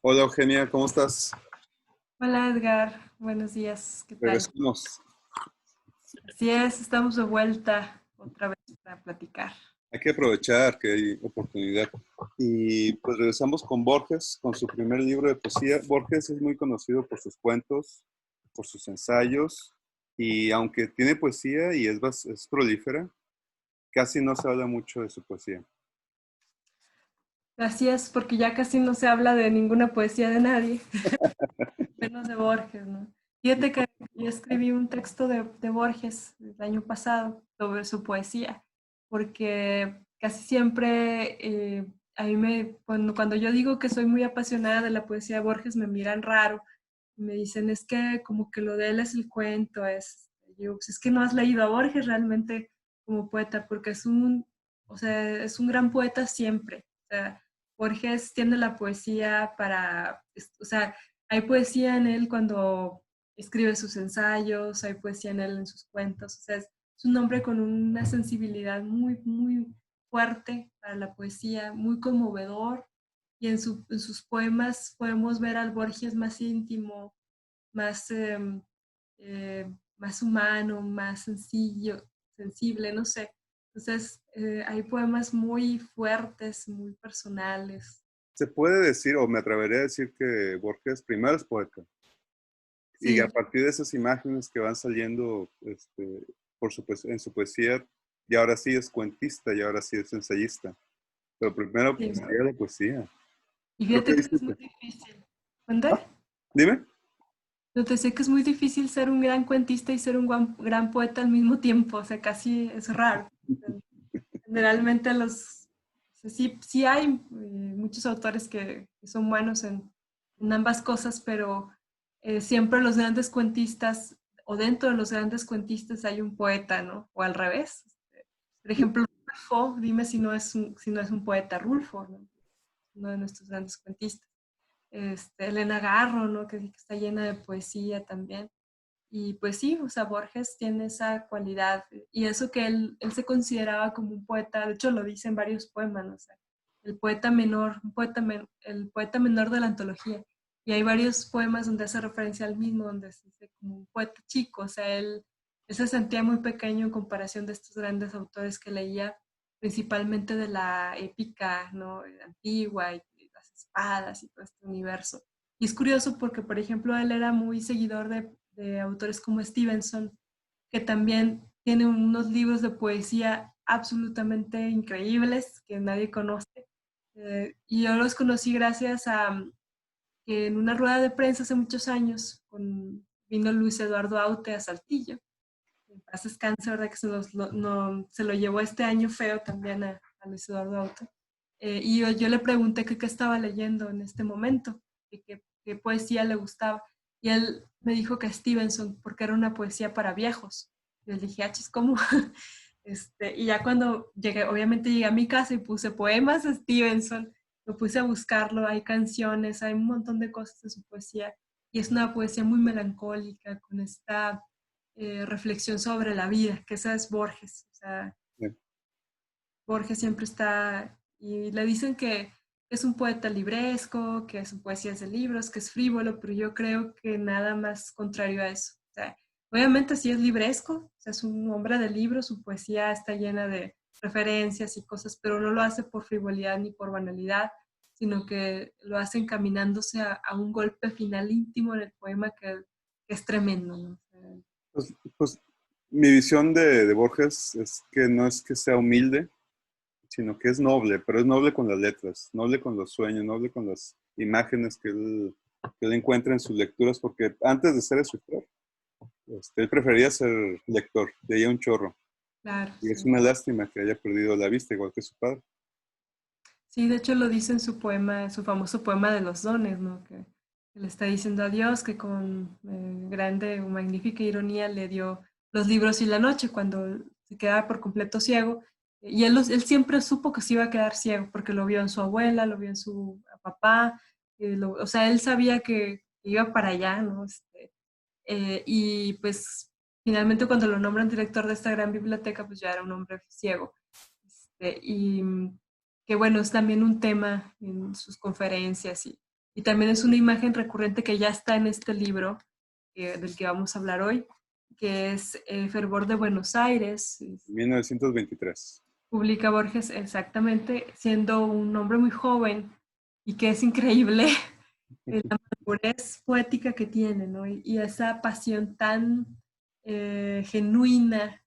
Hola Eugenia, ¿cómo estás? Hola Edgar, buenos días, ¿qué tal? Regresamos. Así es, estamos de vuelta otra vez para platicar. Hay que aprovechar que hay oportunidad. Y pues regresamos con Borges, con su primer libro de poesía. Borges es muy conocido por sus cuentos, por sus ensayos, y aunque tiene poesía y es prolífera, casi no se habla mucho de su poesía. Así es, porque ya casi no se habla de ninguna poesía de nadie, menos de Borges, ¿no? Fíjate que yo escribí un texto de Borges el año pasado sobre su poesía, porque casi siempre a mí cuando yo digo que soy muy apasionada de la poesía de Borges, me miran raro y me dicen, es que como que lo de él es el cuento, yo, pues es que no has leído a Borges realmente como poeta, porque o sea, es un gran poeta siempre. O sea, Borges tiene la poesía o sea, hay poesía en él cuando escribe sus ensayos, hay poesía en él en sus cuentos, o sea, es un hombre con una sensibilidad muy fuerte para la poesía, muy conmovedor, y en sus poemas podemos ver al Borges más íntimo, más, más humano, más sencillo, sensible, no sé. Entonces, hay poemas muy fuertes, muy personales. Se puede decir, o me atrevería a decir que Borges primero es poeta, y a Sí, partir de esas imágenes que van saliendo en su poesía, y ahora sí es cuentista, y ahora sí es ensayista. Pero primero sí. sería la poesía. Y Creo que fíjate que es muy dijiste. difícil. ¿Dónde? Ah, dime. Yo te sé que es muy difícil ser un gran cuentista y ser un gran poeta al mismo tiempo, o sea, casi es raro. Generalmente o sea, sí hay muchos autores que son buenos en ambas cosas, pero siempre los grandes cuentistas, o dentro de los grandes cuentistas hay un poeta, ¿no? O al revés. Por ejemplo, Rulfo, dime si no es un poeta, Rulfo, ¿no? Uno de nuestros grandes cuentistas. Elena Garro, ¿no? Que está llena de poesía también. Y pues sí, o sea, Borges tiene esa cualidad y eso que él se consideraba como un poeta, de hecho lo dice en varios poemas, ¿no? O sea, el poeta menor, el poeta menor de la antología. Y hay varios poemas donde hace referencia al mismo, donde se dice como un poeta chico, o sea, él se sentía muy pequeño en comparación de estos grandes autores que leía, principalmente de la épica, ¿no? Antigua y las espadas y todo este universo. Y es curioso porque, por ejemplo, él era muy seguidor de autores como Stevenson, que también tiene unos libros de poesía absolutamente increíbles que nadie conoce. Y yo los conocí gracias a que en una rueda de prensa hace muchos años vino Luis Eduardo Aute a Saltillo. En paz descanse, ¿verdad? Que se lo llevó este año feo también a Luis Eduardo Aute. Y yo le pregunté qué estaba leyendo en este momento, qué poesía le gustaba. Y él me dijo que Stevenson, porque era una poesía para viejos. Y le dije, ah, chis, ¿cómo? Y ya cuando llegué, obviamente llegué a mi casa y puse poemas de Stevenson, me puse a buscarlo, hay canciones, hay un montón de cosas de su poesía. Y es una poesía muy melancólica, con esta reflexión sobre la vida, que esa es Borges. O sea, Borges siempre está, y le dicen que es un poeta libresco, que su poesía es de libros, que es frívolo, pero yo creo que nada más contrario a eso. O sea, obviamente sí es libresco, o sea, es un hombre de libros, su poesía está llena de referencias y cosas, pero no lo hace por frivolidad ni por banalidad, sino que lo hace encaminándose a un golpe final íntimo en el poema que es tremendo, ¿no? O sea, Pues mi visión de Borges es que sea humilde, sino que es noble, pero es noble con las letras, noble con los sueños, noble con las imágenes que él encuentra en sus lecturas, porque antes de ser escritor, él prefería ser lector, leía un chorro. claro, Y es sí. una lástima que haya perdido la vista, igual que su padre. Sí, de hecho lo dice en su poema, su famoso poema de los dones, ¿no? Que le está diciendo a Dios que con grande o magnífica ironía le dio los libros y la noche cuando se quedaba por completo ciego. Y él siempre supo que se iba a quedar ciego porque lo vio en su abuela, lo vio en su papá, o sea, él sabía que iba para allá, ¿no? Y pues finalmente cuando lo nombran director de esta gran biblioteca, pues ya era un hombre ciego. Y que bueno, es también un tema en sus conferencias y Y también es una imagen recurrente que ya está en este libro del que vamos a hablar hoy, que es Fervor de Buenos Aires. 1923. Publica Borges exactamente, siendo un hombre muy joven y que es increíble la madurez poética que tiene, ¿no? Y esa pasión tan genuina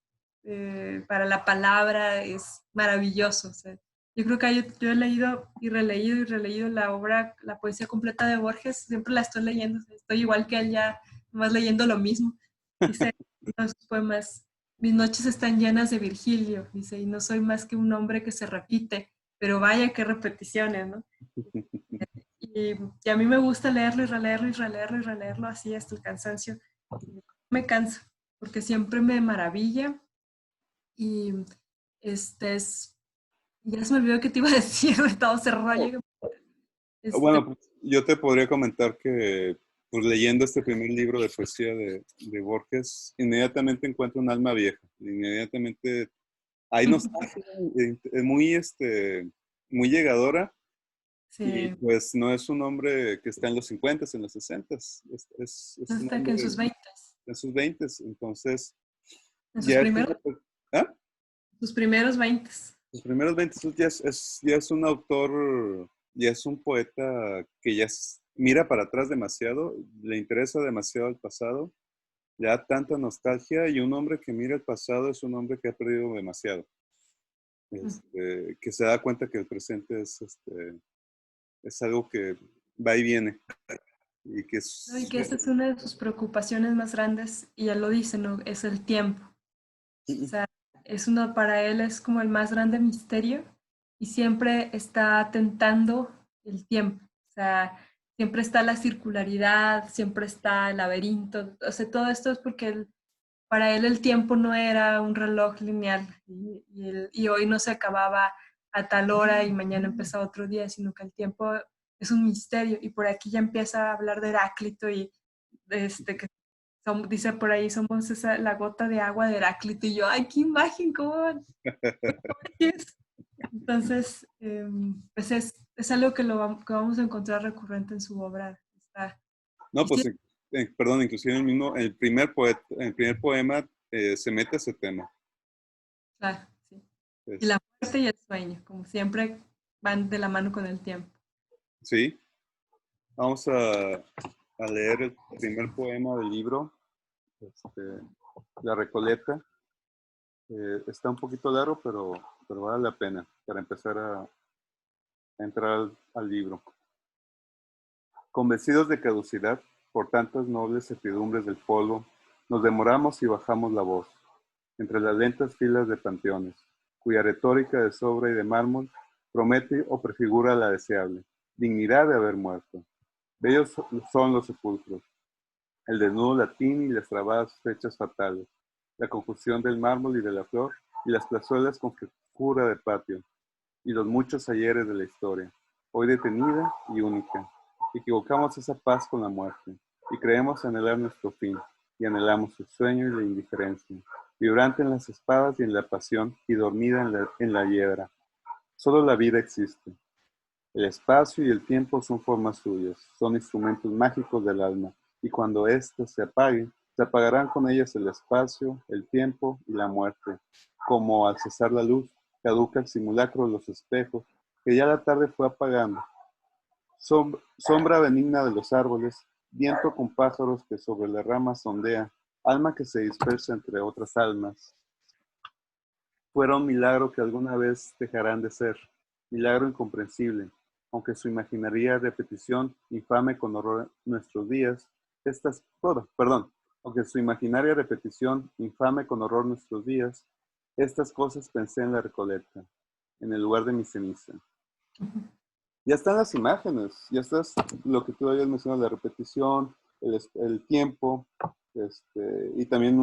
para la palabra es maravilloso. O sea, yo creo que yo he leído y releído la obra, la poesía completa de Borges, siempre la estoy leyendo, estoy igual que él ya, más leyendo lo mismo. Dice uno de sus poemas, mis noches están llenas de Virgilio, dice, y no soy más que un hombre que se repite, pero vaya qué repeticiones, ¿no? Y a mí me gusta leerlo y releerlo y releerlo y releerlo así hasta el cansancio. No me canso, porque siempre me maravilla. Y ya se me olvidó que te iba a decir de todo ese rollo. Bueno, pues, yo te podría comentar que pues, leyendo este primer libro de poesía de Borges, inmediatamente encuentro un alma vieja. Inmediatamente hay nostalgia, muy, muy llegadora. Y Sí, pues no es un hombre que está en los 50, en los 60. Es un hasta que en hombre sus 20, en sus 20. Entonces, en sus ya es primeros, ¿ah? sus primeros 20. Los primeros 20 ya es un autor, ya es un poeta que mira para atrás demasiado, le interesa demasiado el pasado, le da tanta nostalgia y un hombre que mira el pasado es un hombre que ha perdido demasiado, que se da cuenta que el presente es algo que va y viene y que ¿No? Y es... que esa es una de sus preocupaciones más grandes, y ya lo dice, ¿no? Es el tiempo. O sea, para él es como el más grande misterio y siempre está tentando el tiempo. O sea, siempre está la circularidad, siempre está el laberinto. O sea, todo esto es porque para él el tiempo no era un reloj lineal y hoy no se acababa a tal hora y mañana empezaba otro día, sino que el tiempo es un misterio. Y por aquí ya empieza a hablar de Heráclito y que dice por ahí, somos la gota de agua de Heráclito. Y yo, ¡ay, qué imagen! ¿Cómo es? Entonces, pues es algo que vamos a encontrar recurrente en su obra. No, Y pues, sí, perdón, inclusive el primer poema se mete a ese tema. claro, sí. Y Es- la muerte y el sueño, como siempre, van de la mano con el tiempo. sí, vamos a leer el primer poema del libro, este, La Recoleta. Está un poquito largo, pero vale la pena para empezar a entrar al libro. Convencidos de caducidad por tantas nobles certidumbres del polvo, nos demoramos y bajamos la voz, entre las lentas filas de panteones, cuya retórica de sobra y de mármol promete o prefigura la deseable dignidad de haber muerto. Bellos son los sepulcros, el desnudo latín y las trabadas fechas fatales, la confusión del mármol y de la flor, y las plazuelas con frescura de patio, y los muchos ayeres de la historia, hoy detenida y única. Equivocamos esa paz con la muerte, y creemos anhelar nuestro fin, y anhelamos el sueño y la indiferencia, vibrante en las espadas y en la pasión, y dormida en la hiedra. Solo la vida existe. El espacio y el tiempo son formas suyas, son instrumentos mágicos del alma, y cuando éstas se apaguen, se apagarán con ellas el espacio, el tiempo y la muerte. Como al cesar la luz, caduca el simulacro de los espejos, que ya la tarde fue apagando. Sombra benigna de los árboles, viento con pájaros que sobre las ramas ondea, alma que se dispersa entre otras almas. Fuera un milagro que alguna vez dejarán de ser, milagro incomprensible, aunque su imaginaria repetición infame con horror nuestros días, aunque su imaginaria repetición infame con horror nuestros días, estas cosas pensé en la Recoleta, en el lugar de mi ceniza. Ya están las imágenes, ya está lo que tú habías mencionado, la repetición, el tiempo, y también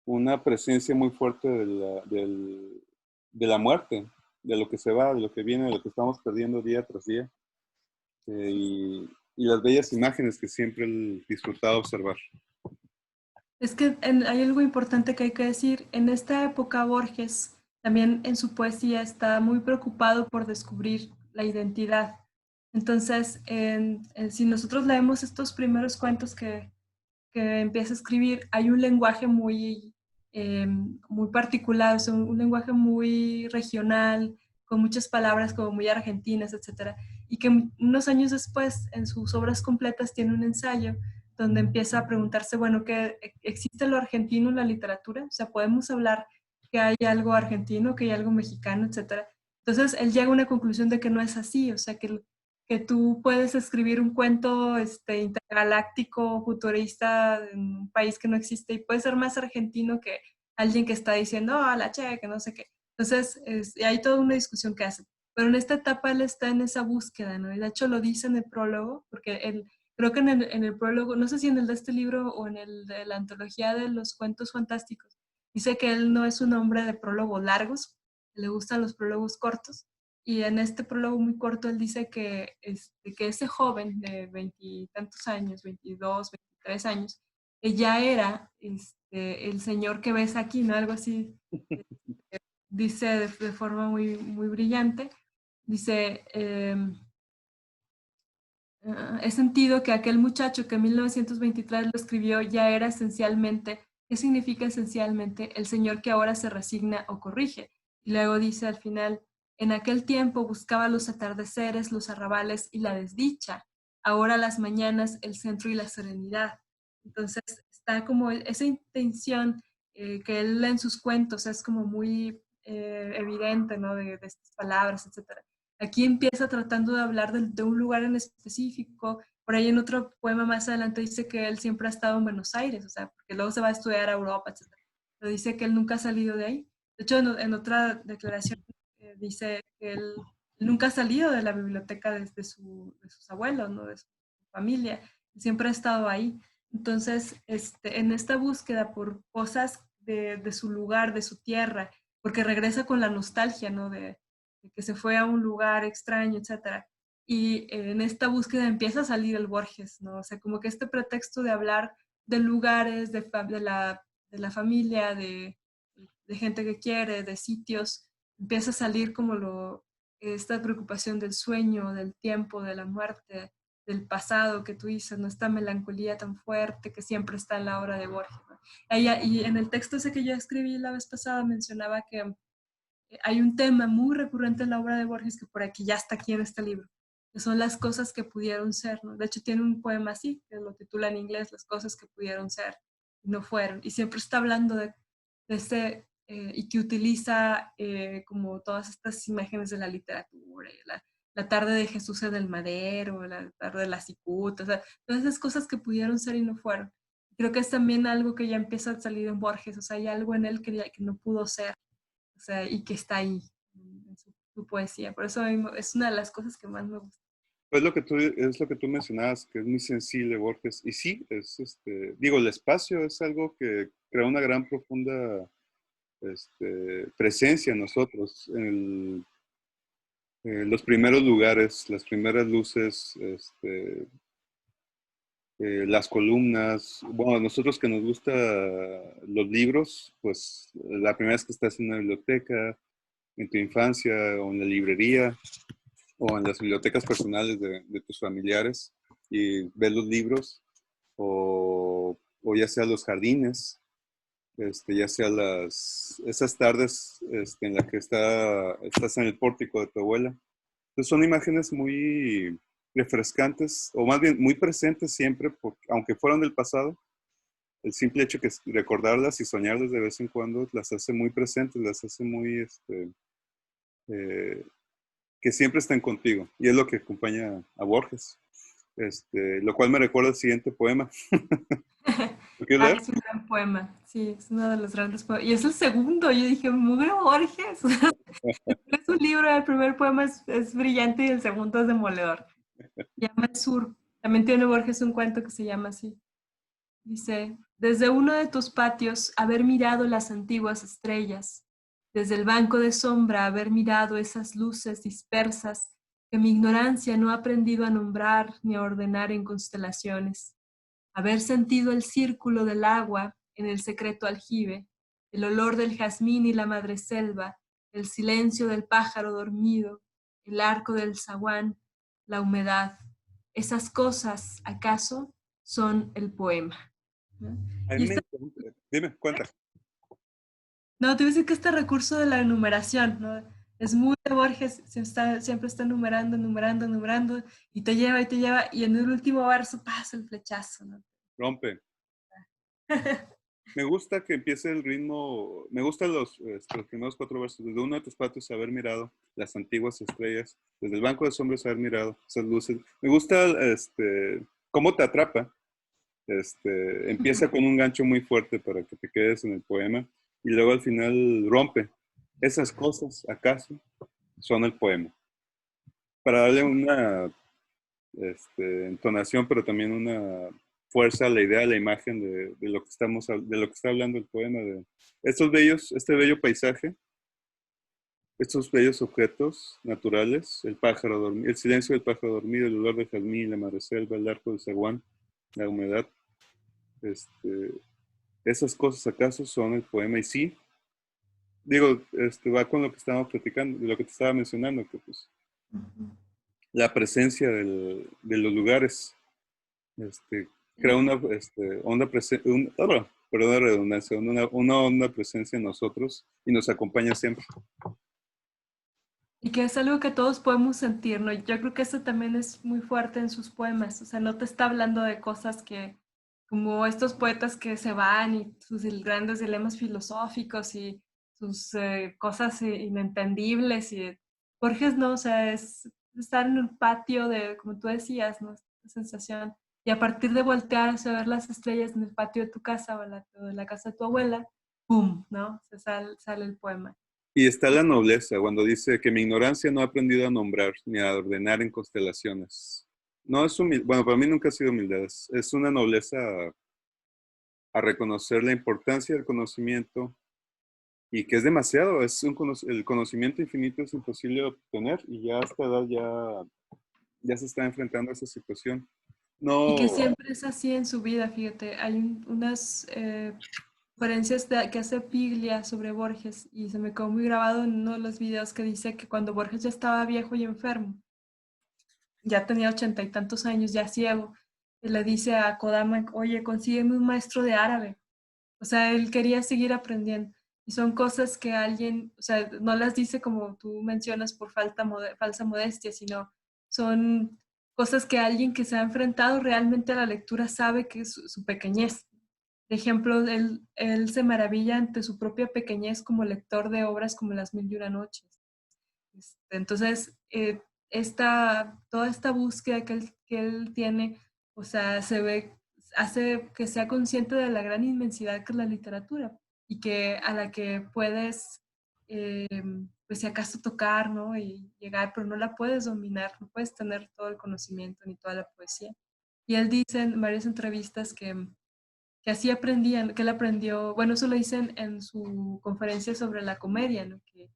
una presencia muy fuerte de la muerte, de lo que se va, de lo que viene, de lo que estamos perdiendo día tras día, y las bellas imágenes que siempre él disfrutaba observar. Es que hay algo importante que hay que decir. En esta época, Borges también en su poesía está muy preocupado por descubrir la identidad. Entonces, si nosotros leemos estos primeros cuentos que empieza a escribir, hay un lenguaje muy particular, o sea, un lenguaje muy regional, con muchas palabras como muy argentinas, etcétera, y que unos años después, en sus obras completas, tiene un ensayo donde empieza a preguntarse, bueno, ¿qué existe lo argentino en la literatura? O sea, podemos hablar que hay algo argentino, que hay algo mexicano, etcétera. Entonces, él llega a una conclusión de que no es así, o sea, que tú puedes escribir un cuento intergaláctico, futurista, en un país que no existe, y puede ser más argentino que alguien que está diciendo, oh, la che, que no sé qué. Entonces, hay toda una discusión que hace. Pero en esta etapa él está en esa búsqueda, ¿no? Y de hecho lo dice en el prólogo, porque creo que en el prólogo, no sé si en el de este libro o en el de la antología de los cuentos fantásticos, dice que él no es un hombre de prólogos largos, le gustan los prólogos cortos, y en este prólogo muy corto él dice que ese joven de veintitantos años, 22, 23 años, ya era el señor que ves aquí, ¿no? Algo así, dice de forma muy brillante, dice, he sentido que aquel muchacho que en 1923 lo escribió ya era esencialmente, ¿qué significa esencialmente? El señor que ahora se resigna o corrige. Y luego dice al final, en aquel tiempo buscaba los atardeceres, los arrabales y la desdicha. Ahora las mañanas, el centro y la serenidad. Entonces está como esa intención que él en sus cuentos es como muy evidente, ¿no? De estas palabras, etcétera. Aquí empieza tratando de hablar de un lugar en específico. Por ahí en otro poema más adelante dice que él siempre ha estado en Buenos Aires, o sea, porque luego se va a estudiar a Europa, etc. Pero dice que él nunca ha salido de ahí. De hecho, en otra declaración dice que él nunca ha salido de la biblioteca de sus abuelos, ¿no? De su familia. Siempre ha estado ahí. Entonces, en esta búsqueda por cosas de su lugar, de su tierra, porque regresa con la nostalgia, ¿no? De que se fue a un lugar extraño, etcétera. Y en esta búsqueda empieza a salir el Borges, ¿no? O sea, como que este pretexto de hablar de lugares, de la familia, de gente que quiere, de sitios, empieza a salir como esta preocupación del sueño, del tiempo, de la muerte, del pasado que tú dices, ¿no? Esta melancolía tan fuerte que siempre está en la obra de Borges, ¿no? Y en el texto ese que yo escribí la vez pasada mencionaba que hay un tema muy recurrente en la obra de Borges que por aquí ya está aquí en este libro, que son las cosas que pudieron ser, ¿no? De hecho tiene un poema así, que lo titula en inglés, Las cosas que pudieron ser y no fueron. Y siempre está hablando de ese, y que utiliza como todas estas imágenes de la literatura, la tarde de Jesús en el madero, la tarde de la cicuta, o sea, todas esas cosas que pudieron ser y no fueron. Creo que es también algo que ya empieza a salir en Borges, o sea, hay algo en él que no pudo ser, o sea, y que está ahí en su poesía. Por eso es una de las cosas que más me gusta. Es lo que tú mencionabas, que es muy sensible Borges. Y sí, digo, el espacio es algo que crea una gran profunda presencia en nosotros. Los primeros lugares, las primeras luces, las columnas. Bueno, a nosotros que nos gusta los libros, pues la primera vez que estás en una biblioteca, en tu infancia o en la librería o en las bibliotecas personales de tus familiares y ves los libros o ya sea los jardines, ya sea esas tardes en las que estás en el pórtico de tu abuela. Entonces son imágenes muy refrescantes, o más bien muy presentes siempre, porque, aunque fueron del pasado, el simple hecho que recordarlas y soñarlas de vez en cuando las hace muy presentes, las hace muy, eh, que siempre están contigo. Y es lo que acompaña a Borges. Lo cual me recuerda el siguiente poema. ¿Lo quieres Ah, leer? es un gran poema, sí, es uno de los grandes poemas. Y es el segundo, yo dije, Mugre Borges. Es un libro, el primer poema es brillante y el segundo es demoledor. Se llama El Sur. También tiene Borges un cuento que se llama así. Dice, desde uno de tus patios haber mirado las antiguas estrellas, desde el banco de sombra haber mirado esas luces dispersas que mi ignorancia no ha aprendido a nombrar ni a ordenar en constelaciones, haber sentido el círculo del agua en el secreto aljibe, el olor del jazmín y la madreselva, el silencio del pájaro dormido, el arco del zaguán, la humedad, esas cosas, ¿acaso son el poema? ¿No? A Y mí me encanta. Dime, cuenta. no, te voy a decir que este recurso de la enumeración, ¿no? Es muy de Borges, siempre está enumerando, enumerando, enumerando, y te lleva, y en el último verso pasa el flechazo, ¿no? Rompe. Me gusta que empiece el ritmo, me gustan los primeros 4 versos. Desde uno de tus patios haber mirado las antiguas estrellas, desde el banco de sombras haber mirado esas luces. Me gusta cómo te atrapa. Empieza con un gancho muy fuerte para que te quedes en el poema y luego al final rompe. Esas cosas, ¿acaso son el poema? Para darle una entonación, pero también una fuerza a la idea, a la imagen de lo que de lo que está hablando el poema, de este bello paisaje, estos bellos objetos naturales, el pájaro dormido, el silencio del pájaro dormido, el olor del jazmín, la madreselva, el arco del zaguán, la humedad, este, esas cosas acaso son el poema. Y sí, digo, va con lo que estábamos platicando, de lo que te estaba mencionando, que pues la presencia de los lugares crea una onda presente, perdón la redundancia, una onda presencia en nosotros y nos acompaña siempre. Y que es algo que todos podemos sentir, ¿no? Yo creo que eso también es muy fuerte en sus poemas, o sea, no te está hablando de cosas que, como estos poetas que se van y sus grandes dilemas filosóficos y sus cosas inentendibles, y Borges no, o sea, es estar en un patio de, como tú decías, ¿no? Esta sensación, y a partir de voltear hacia ver las estrellas en el patio de tu casa o de la casa de tu abuela, ¡pum!, ¿no? Se sale el poema. Y está la nobleza, cuando dice que mi ignorancia no ha aprendido a nombrar ni a ordenar en constelaciones. No es humildad, bueno, para mí nunca ha sido humildad, es una nobleza a reconocer la importancia del conocimiento y que es demasiado, el conocimiento infinito es imposible de obtener y ya a esta edad ya se está enfrentando a esa situación. Y que No, siempre es así en su vida, fíjate. Hay unas conferencias que hace Piglia sobre Borges y se me quedó muy grabado en uno de los videos que dice que cuando Borges ya estaba viejo y enfermo, ya tenía 80 y tantos años, ya ciego, él le dice a Kodama, oye, consígueme un maestro de árabe. O sea, él quería seguir aprendiendo. Y son cosas que alguien, o sea, no las dice como tú mencionas por falsa modestia, sino son cosas que alguien que se ha enfrentado realmente a la lectura sabe que es su pequeñez. Por ejemplo, él se maravilla ante su propia pequeñez como lector de obras como Las Mil y una Noches. Entonces, toda esta búsqueda que él tiene, o sea, hace que sea consciente de la gran inmensidad que es la literatura y que a la que puedes, eh, pues si acaso tocar, ¿no? Y llegar, pero no la puedes dominar, no puedes tener todo el conocimiento ni toda la poesía. Y él dice en varias entrevistas que así aprendían, que él aprendió, bueno, eso lo dicen en su conferencia sobre la comedia, ¿no? Que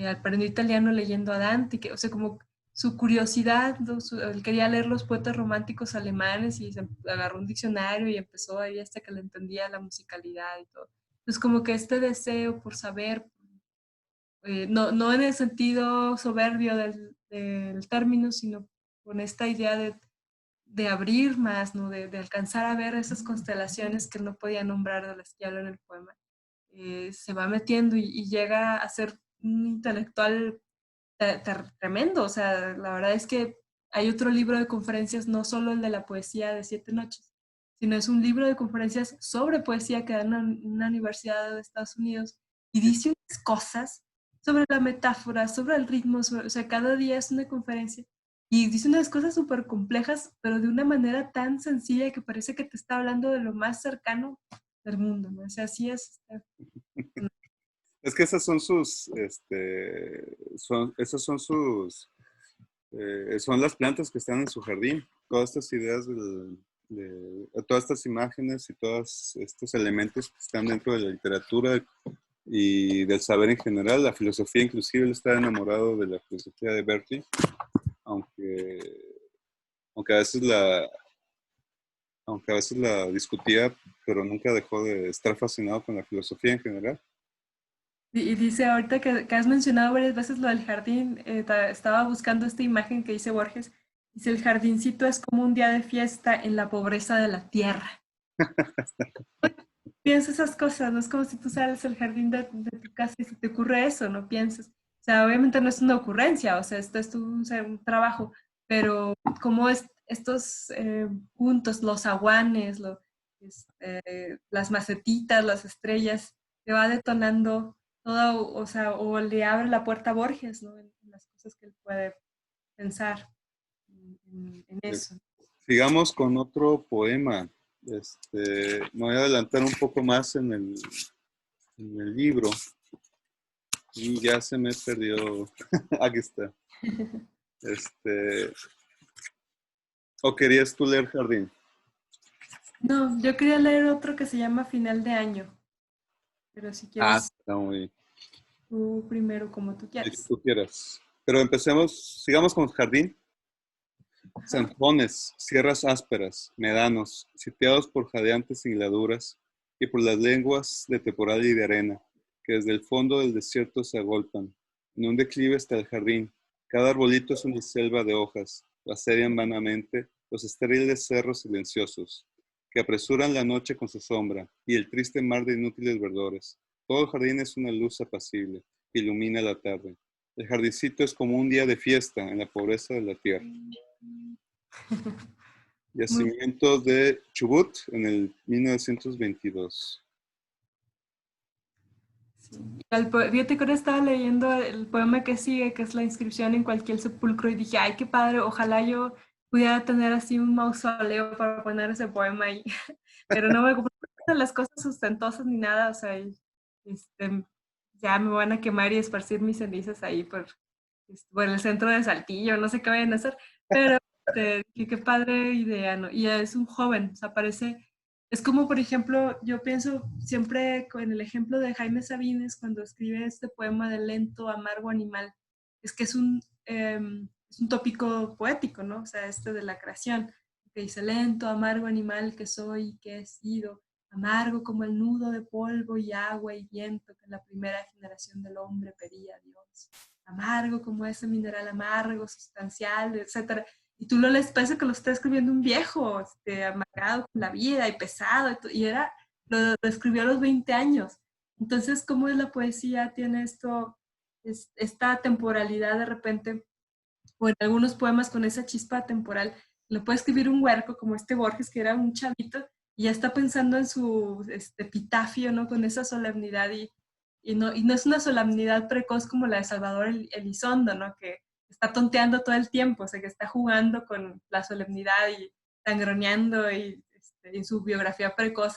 aprendió italiano leyendo a Dante, que, o sea, como su curiosidad, ¿no? Él quería leer los poetas románticos alemanes y se agarró un diccionario y empezó ahí hasta que le entendía la musicalidad y todo. Entonces, como que este deseo por saber, no en el sentido soberbio del término, sino con esta idea de abrir más, ¿no? De alcanzar a ver esas constelaciones que él no podía nombrar, de las que habla en el poema, se va metiendo y llega a ser un intelectual tremendo. O sea, la verdad es que hay otro libro de conferencias, no solo el de la poesía de 7 noches, sino es un libro de conferencias sobre poesía que da en una universidad de Estados Unidos y dice unas cosas sobre la metáfora, sobre el ritmo, o sea, cada día es una conferencia y dice unas cosas súper complejas, pero de una manera tan sencilla que parece que te está hablando de lo más cercano del mundo, ¿no? O sea, así es. es que esas son esas son las plantas que están en su jardín. Todas estas ideas todas estas imágenes y todos estos elementos que están dentro de la literatura y del saber en general, la filosofía inclusive, él está enamorado de la filosofía de Berkeley, aunque, aunque a veces aunque a veces la discutía, pero nunca dejó de estar fascinado con la filosofía en general. Y dice, ahorita que has mencionado varias veces lo del jardín, estaba buscando esta imagen que dice Borges. Dice, el jardincito es como un día de fiesta en la pobreza de la tierra. Piensa esas cosas, no es como si tú sales al jardín de tu casa y se te ocurre eso, no piensas. O sea, obviamente no es una ocurrencia, o sea, esto es un trabajo, pero como estos puntos, los aguanes, las macetitas, las estrellas, te va detonando todo, o sea, o le abre la puerta a Borges, ¿no? En las cosas que él puede pensar en eso. Sigamos con otro poema. Me voy a adelantar un poco más en el libro y ya se me perdió. Aquí está. ¿O querías tú leer Jardín? No, yo quería leer otro que se llama Final de Año, pero si Ah, quieres está muy bien. tú primero, como tú El que quieras. tú quieras. Pero empecemos, sigamos con Jardín. Ajá. Zanjones, sierras ásperas, medanos, sitiados por jadeantes hiladuras y por las lenguas de temporal y de arena, que desde el fondo del desierto se agolpan. En un declive está el jardín. Cada arbolito es una selva de hojas. Asedian vanamente los estériles cerros silenciosos, que apresuran la noche con su sombra y el triste mar de inútiles verdores. Todo el jardín es una luz apacible que ilumina la tarde. El jardincito es como un día de fiesta en la pobreza de la tierra. Muy, Yacimiento de Chubut en el 1922. sí. Fíjate que ahora estaba leyendo el poema que sigue, que es La inscripción en cualquier sepulcro, y dije, ay, qué padre, ojalá yo pudiera tener así un mausoleo para poner ese poema ahí, pero no me gustan las cosas sustentosas ni nada, o sea, este, ya me van a quemar y esparcir mis cenizas ahí por el centro de Saltillo, no sé qué vayan a hacer, pero qué padre idea, ¿no? Y es un joven, o sea, parece, es como, por ejemplo, yo pienso siempre con el ejemplo de Jaime Sabines cuando escribe este poema de lento, amargo animal, es que es un tópico poético, ¿no? O sea, este de la creación, que dice lento, amargo animal que soy y que he sido, amargo como el nudo de polvo y agua y viento que en la primera generación del hombre pedía a Dios, amargo como ese mineral amargo, sustancial, etcétera. Y tú lo lees, parece que lo está escribiendo un viejo, amargado con la vida y pesado, lo escribió a los 20 años. Entonces, ¿cómo es la poesía? Tiene esta temporalidad de repente, o en algunos poemas con esa chispa temporal, lo puede escribir un huerco como este Borges, que era un chavito, y ya está pensando en su epitafio, ¿no? Con esa solemnidad y no es una solemnidad precoz como la de Salvador Elizondo, ¿no? Que está tonteando todo el tiempo, o sea, que está jugando con la solemnidad y sangroneando y en su biografía precoz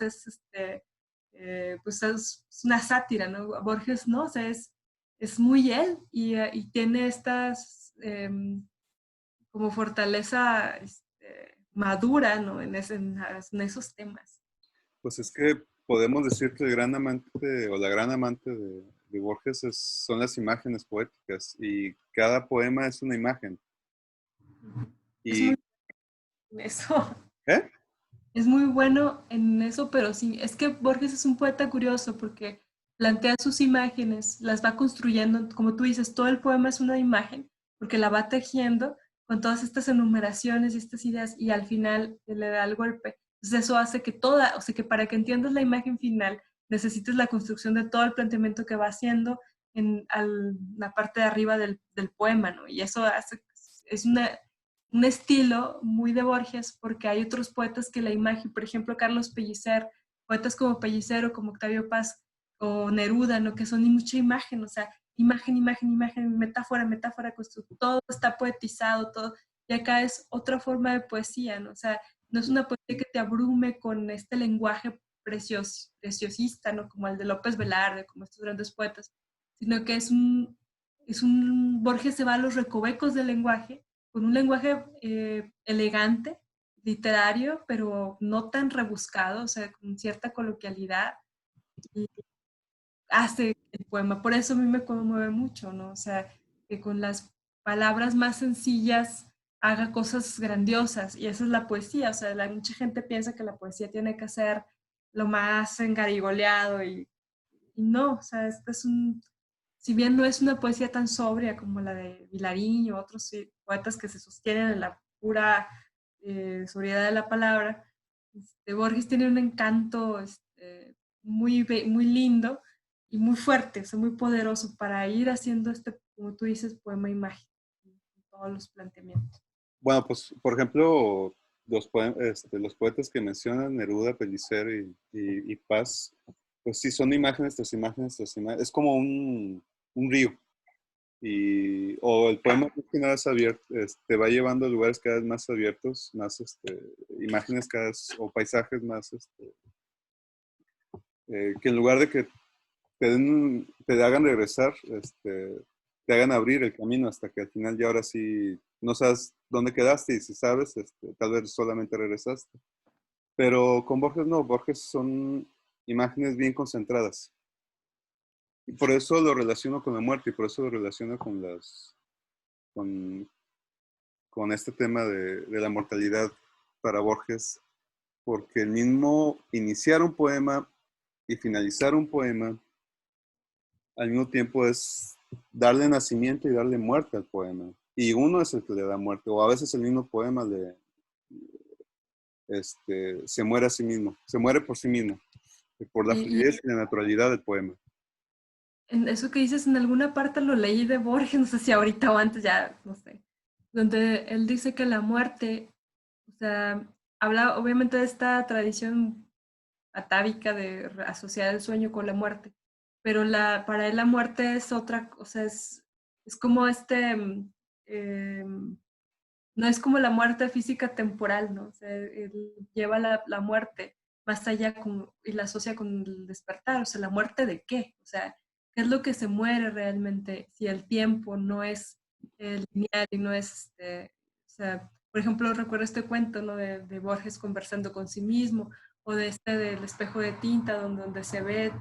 pues es una sátira, ¿no? Borges no, o sea, es muy él y tiene estas como fortaleza madura, ¿no? En esos temas. Pues es que podemos decir que el gran amante o la gran amante de Borges son las imágenes poéticas y cada poema es una imagen. Es muy Y, en eso. ¿eh? Es muy bueno en eso, pero sí, es que Borges es un poeta curioso porque plantea sus imágenes, las va construyendo, como tú dices, todo el poema es una imagen, porque la va tejiendo con todas estas enumeraciones y estas ideas y al final le da el golpe. Entonces eso hace que o sea, que para que entiendas la imagen final necesites la construcción de todo el planteamiento que va haciendo la parte de arriba del poema, ¿no? Y eso es un estilo muy de Borges, porque hay otros poetas que la imagen, por ejemplo, Carlos Pellicer, poetas como Pellicer o como Octavio Paz o Neruda, ¿no? Que son mucha imagen, o sea, imagen, imagen, imagen, metáfora, metáfora, todo está poetizado, todo. Y acá es otra forma de poesía, ¿no? O sea, no es una poesía que te abrume con este lenguaje preciosista, ¿no? Como el de López Velarde, como estos grandes poetas, sino que Borges se va a los recovecos del lenguaje con un lenguaje elegante, literario, pero no tan rebuscado, o sea, con cierta coloquialidad, y hace el poema. Por eso a mí me conmueve mucho, ¿no? O sea, que con las palabras más sencillas haga cosas grandiosas, y esa es la poesía, o sea, mucha gente piensa que la poesía tiene que ser lo más engarigoleado, y no, o sea, si bien no es una poesía tan sobria como la de Vilarín o otros poetas que se sostienen en la pura sobriedad de la palabra, Borges tiene un encanto muy lindo y muy fuerte, o sea, muy poderoso para ir haciendo como tú dices, poema imagen, todos los planteamientos. Bueno, pues, por ejemplo, los poetas que mencionan, Neruda, Pellicer y Paz, pues sí, son imágenes tras imágenes tras imágenes. Es como un río. O el poema más que nada es abierto, te va llevando a lugares cada vez más abiertos, más imágenes o paisajes más, que en lugar de que te hagan regresar, te hagan abrir el camino hasta que al final ya ahora sí no sabes dónde quedaste y si sabes, tal vez solamente regresaste. Pero con Borges no, Borges son imágenes bien concentradas. Y por eso lo relaciono con la muerte y por eso lo relaciono con, con este tema de la mortalidad para Borges, porque el mismo iniciar un poema y finalizar un poema al mismo tiempo es darle nacimiento y darle muerte al poema. Y uno es el que le da muerte, o a veces el mismo poema se muere a sí mismo, se muere por sí mismo, por la Y fluidez y la naturalidad del poema. en eso que dices, en alguna parte lo leí de Borges, no sé si ahorita o antes, ya no sé, donde él dice que la muerte, o sea, habla obviamente de esta tradición atávica de asociar el sueño con la muerte, pero para él la muerte es otra, o sea, es como eh, no es como la muerte física temporal, ¿no? O sea, él lleva la muerte más allá y la asocia con el despertar, o sea, ¿la muerte de qué? O sea, ¿qué es lo que se muere realmente si el tiempo no es lineal y no es, o sea, por ejemplo, recuerdo este cuento, ¿no? De Borges conversando con sí mismo, o del espejo de tinta, donde se ve,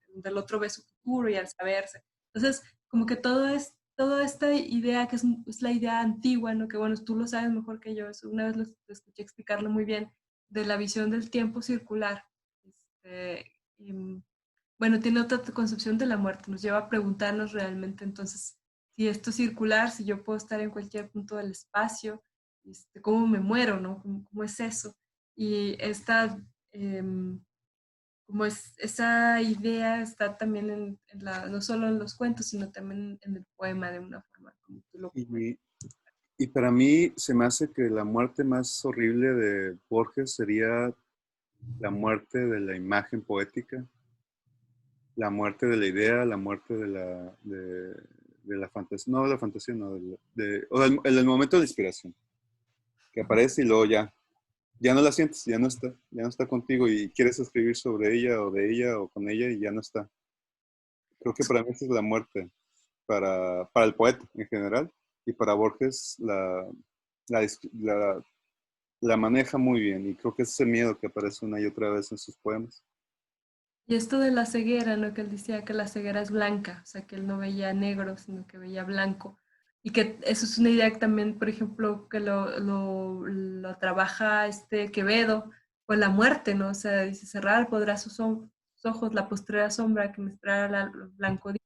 donde el otro ve su futuro y al saberse. Entonces, como que toda esta idea que es la idea antigua, ¿no? Que bueno, tú lo sabes mejor que yo, eso una vez lo escuché explicarlo muy bien, de la visión del tiempo circular. Y, bueno, tiene otra concepción de la muerte, nos lleva a preguntarnos realmente entonces si esto es circular, si yo puedo estar en cualquier punto del espacio, cómo me muero, ¿no? ¿Cómo es eso? Y como esa idea está también no solo en los cuentos, sino también en el poema de una forma como tú lo comentas. Y, y para mí se me hace que la muerte más horrible de Borges sería la muerte de la imagen poética, la muerte de la idea, la muerte de la fantasía, no de la fantasía, no, o el momento de la inspiración, que aparece y luego ya no la sientes, ya no está contigo y quieres escribir sobre ella o de ella o con ella y ya no está. Creo que para mí esa es la muerte, para el poeta en general y para Borges la, la, la maneja muy bien y creo que ese es el miedo que aparece una y otra vez en sus poemas. Y esto de la ceguera, ¿no? Que él decía que la ceguera es blanca, o sea, que él no veía negro, sino que veía blanco. Y que eso es una idea que también, por ejemplo, que lo trabaja Quevedo con la muerte, ¿no? O sea, dice, cerrar podrá sus ojos la postrera sombra que me esperara el blanco día.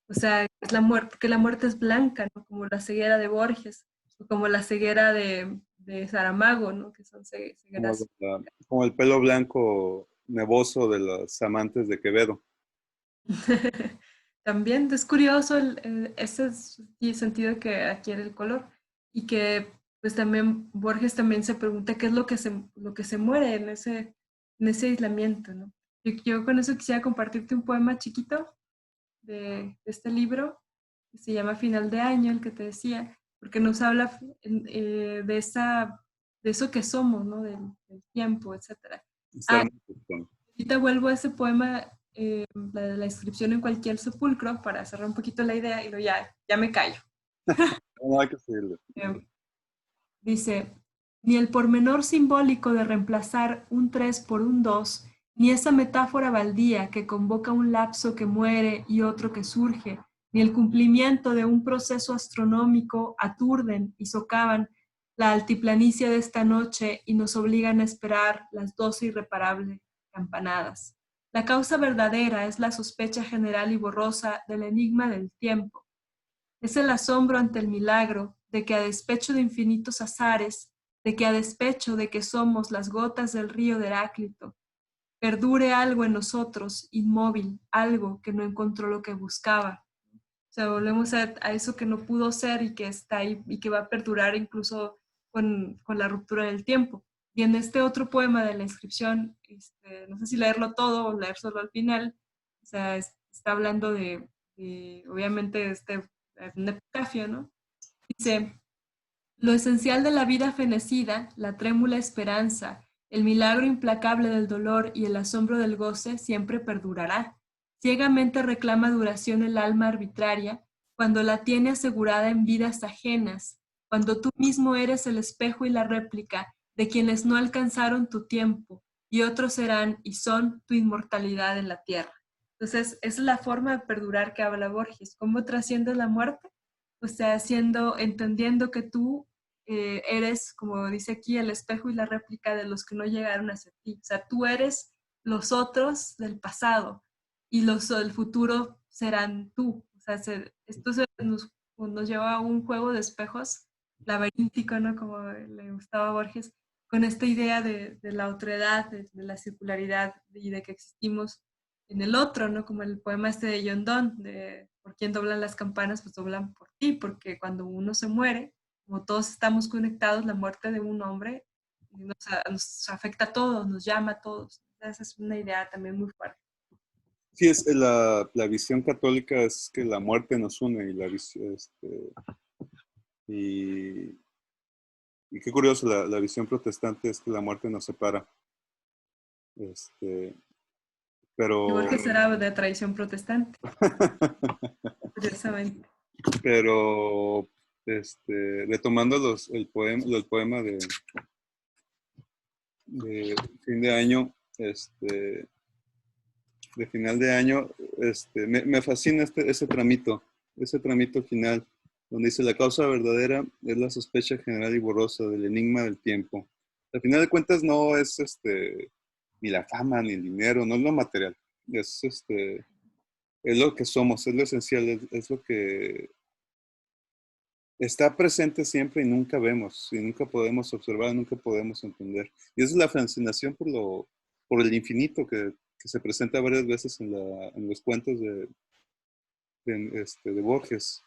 O sea, es la muerte, que la muerte es blanca, ¿no? Como la ceguera de Borges, o como la ceguera de Saramago, ¿no? Que son Como, cegueras. como el pelo blanco nevoso de los amantes de Quevedo. También es curioso ese sentido que adquiere el color y que pues también Borges también se pregunta qué es lo que se muere en ese aislamiento, ¿no? Yo con eso quisiera compartirte un poema chiquito de este libro que se llama Final de Año, el que te decía, porque nos habla de eso que somos, ¿no? Del tiempo, etcétera. Está Ah, hermoso. ahorita vuelvo a ese poema, la inscripción en cualquier sepulcro, para cerrar un poquito la idea y luego ya me callo. No hay que seguirle. Eh, Dice, ni el pormenor simbólico de reemplazar un 3 por un 2, ni esa metáfora baldía que convoca un lapso que muere y otro que surge, ni el cumplimiento de un proceso astronómico aturden y socavan la altiplanicie de esta noche y nos obligan a esperar las 12 irreparables campanadas. La causa verdadera es la sospecha general y borrosa del enigma del tiempo. Es el asombro ante el milagro de que a despecho de infinitos azares, de que a despecho de que somos las gotas del río de Heráclito, perdure algo en nosotros, inmóvil, algo que no encontró lo que buscaba. O sea, volvemos a eso que no pudo ser y que está ahí y que va a perdurar incluso con la ruptura del tiempo. Y en este otro poema de la inscripción, no sé si leerlo todo o leer solo al final, o sea, está hablando obviamente, un epitafio, ¿no? Dice, lo esencial de la vida fenecida, la trémula esperanza, el milagro implacable del dolor y el asombro del goce siempre perdurará. Ciegamente reclama duración el alma arbitraria cuando la tiene asegurada en vidas ajenas, cuando tú mismo eres el espejo y la réplica de quienes no alcanzaron tu tiempo y otros serán y son tu inmortalidad en la tierra. Entonces, esa es la forma de perdurar que habla Borges. ¿Cómo trasciende la muerte? O sea, entendiendo que tú eres, como dice aquí, el espejo y la réplica de los que no llegaron hacia ti. O sea, tú eres los otros del pasado y los del futuro serán tú. O sea, nos lleva a un juego de espejos laberíntico, ¿no? Como le gustaba a Borges, con esta idea de la otredad, de la circularidad y de que existimos en el otro, ¿no? Como el poema este de John Donne, de por quién doblan las campanas, pues doblan por ti, porque cuando uno se muere, como todos estamos conectados, la muerte de un hombre nos afecta a todos, nos llama a todos. Esa es una idea también muy fuerte. Sí, la visión católica es que la muerte nos une y la visión, y qué curioso, la visión protestante es que la muerte nos separa. Pero... Igual que será de tradición protestante, curiosamente. Pero, retomando el poema de fin de año, de final de año, me fascina ese tramito final, donde dice, la causa verdadera es la sospecha general y borrosa del enigma del tiempo. Al final de cuentas no es ni la fama, ni el dinero, no es lo material, es lo que somos, es lo esencial, es lo que está presente siempre y nunca vemos, y nunca podemos observar, nunca podemos entender. Y esa es la fascinación por el infinito que se presenta varias veces en los cuentos de Borges.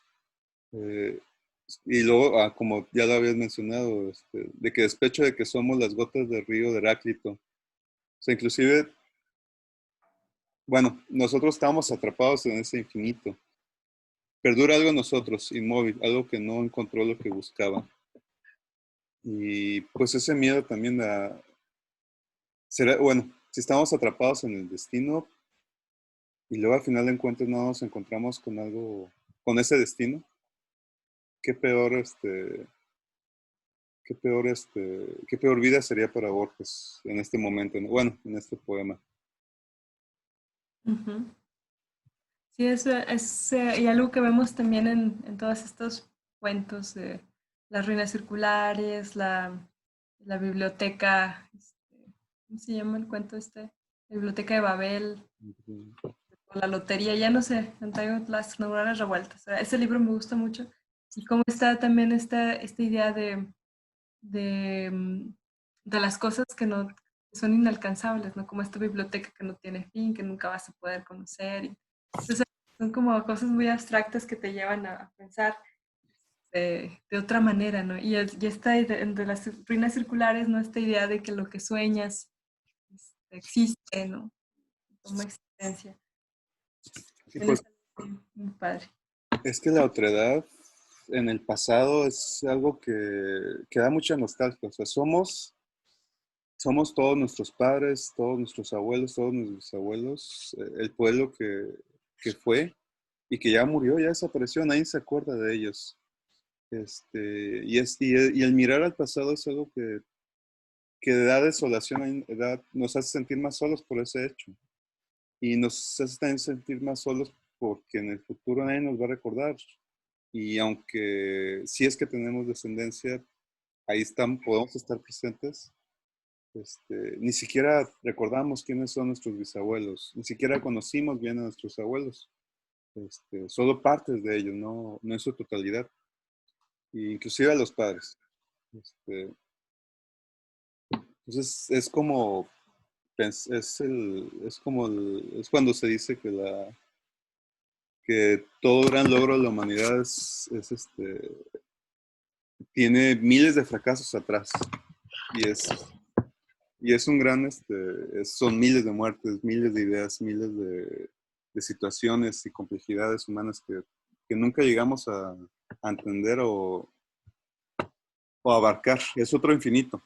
Eh, y luego, como ya lo habías mencionado, de que despecho de que somos las gotas del río de Heráclito. O sea, inclusive, bueno, nosotros estamos atrapados en ese infinito. Perdura algo en nosotros, inmóvil, algo que no encontró lo que buscaba. Y pues ese miedo también será, bueno, si estamos atrapados en el destino y luego al final de cuentas no nos encontramos con algo, con ese destino, qué peor, qué peor vida sería para Borges en este momento, ¿no? Bueno, en este poema. Uh-huh. Sí, eso es y algo que vemos también en todos estos cuentos de las ruinas circulares, la biblioteca, ¿cómo se llama el cuento este? La biblioteca de Babel, o la lotería, ya no sé, traigo las neuronas revueltas. O sea, ese libro me gusta mucho. Y cómo está también esta idea de, mm, de las cosas que son inalcanzables, ¿no? Como esta biblioteca que no tiene fin, que nunca vas a poder conocer. Entonces, son como cosas muy abstractas que te llevan a pensar de otra manera, ¿no? Y esta de las ruinas circulares, ¿no? Esta idea de que lo que sueñas existe, ¿no? Toma existencia. Sí, Él pues es muy padre. es que la otredad en el pasado es algo que da mucha nostalgia. O sea, somos todos nuestros padres, todos nuestros abuelos, todos nuestros bisabuelos, el pueblo que fue y que ya murió, ya desapareció, nadie se acuerda de ellos. Y el mirar al pasado es algo que da desolación, nos hace sentir más solos por ese hecho. Y nos hace también sentir más solos porque en el futuro nadie nos va a recordar. Y aunque si es que tenemos descendencia, ahí están, podemos estar presentes. Ni siquiera recordamos quiénes son nuestros bisabuelos, ni siquiera conocimos bien a nuestros abuelos, solo partes de ellos, no en su totalidad. inclusive a los padres. Entonces es como, es cuando se dice que todo gran logro de la humanidad tiene miles de fracasos atrás y es un gran, son miles de muertes, miles de ideas, miles de situaciones y complejidades humanas que nunca llegamos a entender o abarcar. Es otro infinito.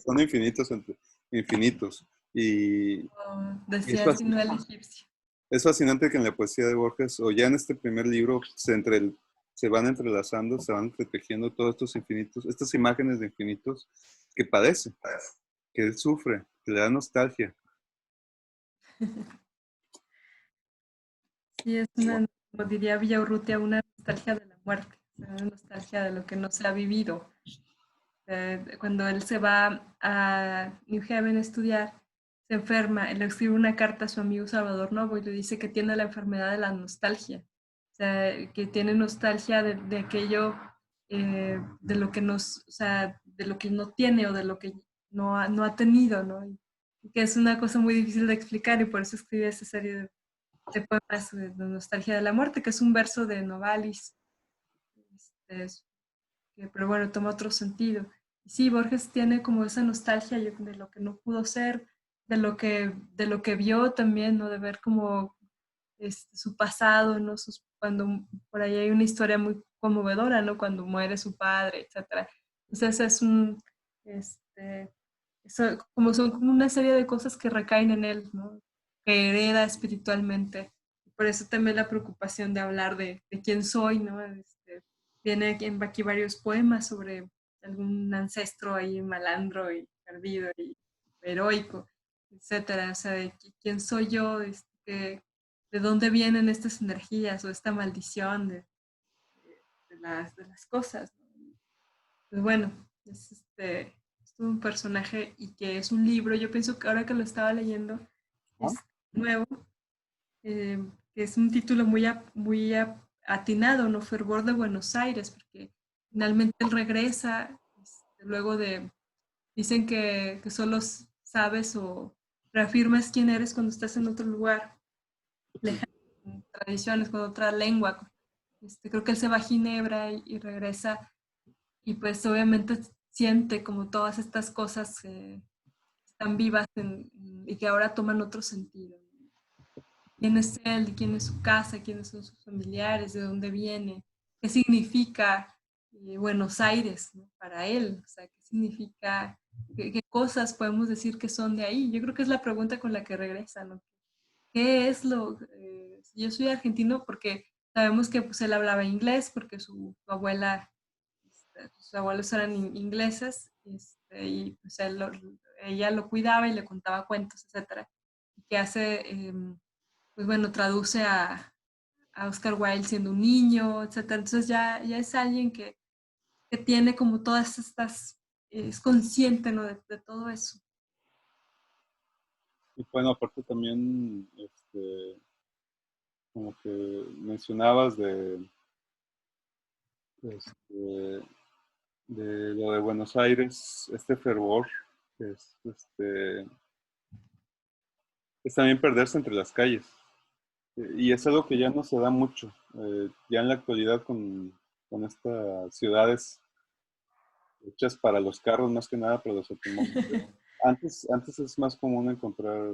Son infinitos entre infinitos. Y Como es decía fascinante, Sinuel egipcio. es fascinante que en la poesía de Borges, o ya en este primer libro, se van entrelazando, se van entretejiendo todos estos infinitos, estas imágenes de infinitos que padece, que él sufre, que le da nostalgia. Sí, es una, como diría Villaurrutia, una nostalgia de la muerte, o sea, una nostalgia de lo que no se ha vivido. Cuando él se va a New Haven a estudiar, se enferma, él le escribe una carta a su amigo Salvador Novo y le dice que tiene la enfermedad de la nostalgia, o sea, que tiene nostalgia de aquello, de lo que nos, o sea, de lo que no tiene o de lo que no ha tenido, ¿no? Y que es una cosa muy difícil de explicar y por eso escribe esa serie de poemas de nostalgia de la muerte, que es un verso de Novalis, este, pero bueno, toma otro sentido. Y sí, Borges tiene como esa nostalgia de lo que no pudo ser, de lo que vio también, ¿no? De ver como su pasado, ¿no? Cuando por ahí hay una historia muy conmovedora, ¿no? Cuando muere su padre, etcétera. Entonces es como son como una serie de cosas que recaen en él, ¿no? Que hereda espiritualmente. Por eso también la preocupación de hablar de quién soy, ¿no? Tiene aquí varios poemas sobre algún ancestro ahí malandro y perdido y heroico, etcétera. O sea, de quién soy yo, de dónde vienen estas energías o esta maldición de las cosas, ¿no? Pues bueno, es un personaje y que es un libro. Yo pienso que ahora que lo estaba leyendo, ¿No? es nuevo, que es un título muy atinado, ¿no? Fervor de Buenos Aires, porque finalmente él regresa, luego de, dicen que solo sabes o reafirmas quién eres cuando estás en otro lugar, lejano, con tradiciones, con otra lengua. Creo que él se va a Ginebra y regresa y pues obviamente siente como todas estas cosas están vivas y que ahora toman otro sentido. ¿Quién es él? ¿Quién es su casa? ¿Quiénes son sus familiares? ¿De dónde viene? ¿Qué significa Buenos Aires, ¿no? Para él? O sea, ¿qué significa? ¿Qué cosas podemos decir que son de ahí? Yo creo que es la pregunta con la que regresa, ¿no? ¿Qué es lo? Yo soy argentino porque sabemos que pues, él hablaba inglés porque su abuela, sus abuelos eran ingleses y pues ella lo cuidaba y le contaba cuentos, etcétera. Y que hace, pues bueno, traduce a Oscar Wilde siendo un niño, etcétera. Entonces ya es alguien que tiene como todas estas, es consciente, ¿no? De todo eso. Y bueno, aparte también, como que mencionabas este, de lo de Buenos Aires, este fervor, es, este, es también perderse entre las calles. Y es algo que ya no se da mucho. Ya en la actualidad con estas ciudades hechas para los carros más que nada, para los automóviles. Antes es más común encontrar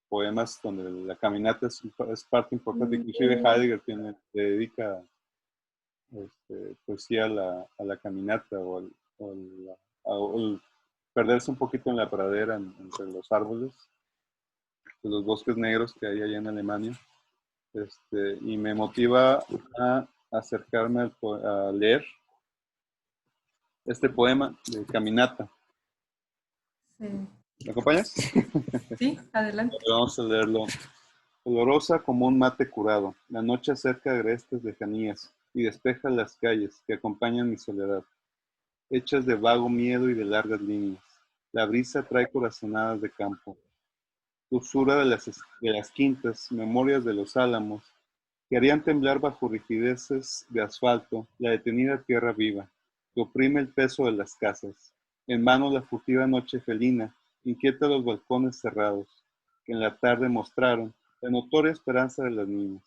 poemas donde la caminata es parte importante. Inclusive Heidegger le dedica poesía a la caminata o el perderse un poquito en la pradera, entre los árboles, de los bosques negros que hay allá en Alemania. Y me motiva a acercarme a leer este poema de Caminata. Sí, ¿Me acompañas? sí, adelante. Vamos a leerlo. Olorosa como un mate curado, la noche acerca agrestes lejanías y despeja las calles que acompañan mi soledad, hechas de vago miedo y de largas líneas. La brisa trae corazonadas de campo, dulzura de las quintas, memorias de los álamos, que harían temblar bajo rigideces de asfalto la detenida tierra viva, que oprime el peso de las casas. En vano la furtiva noche felina inquieta los balcones cerrados, que en la tarde mostraron la notoria esperanza de las niñas.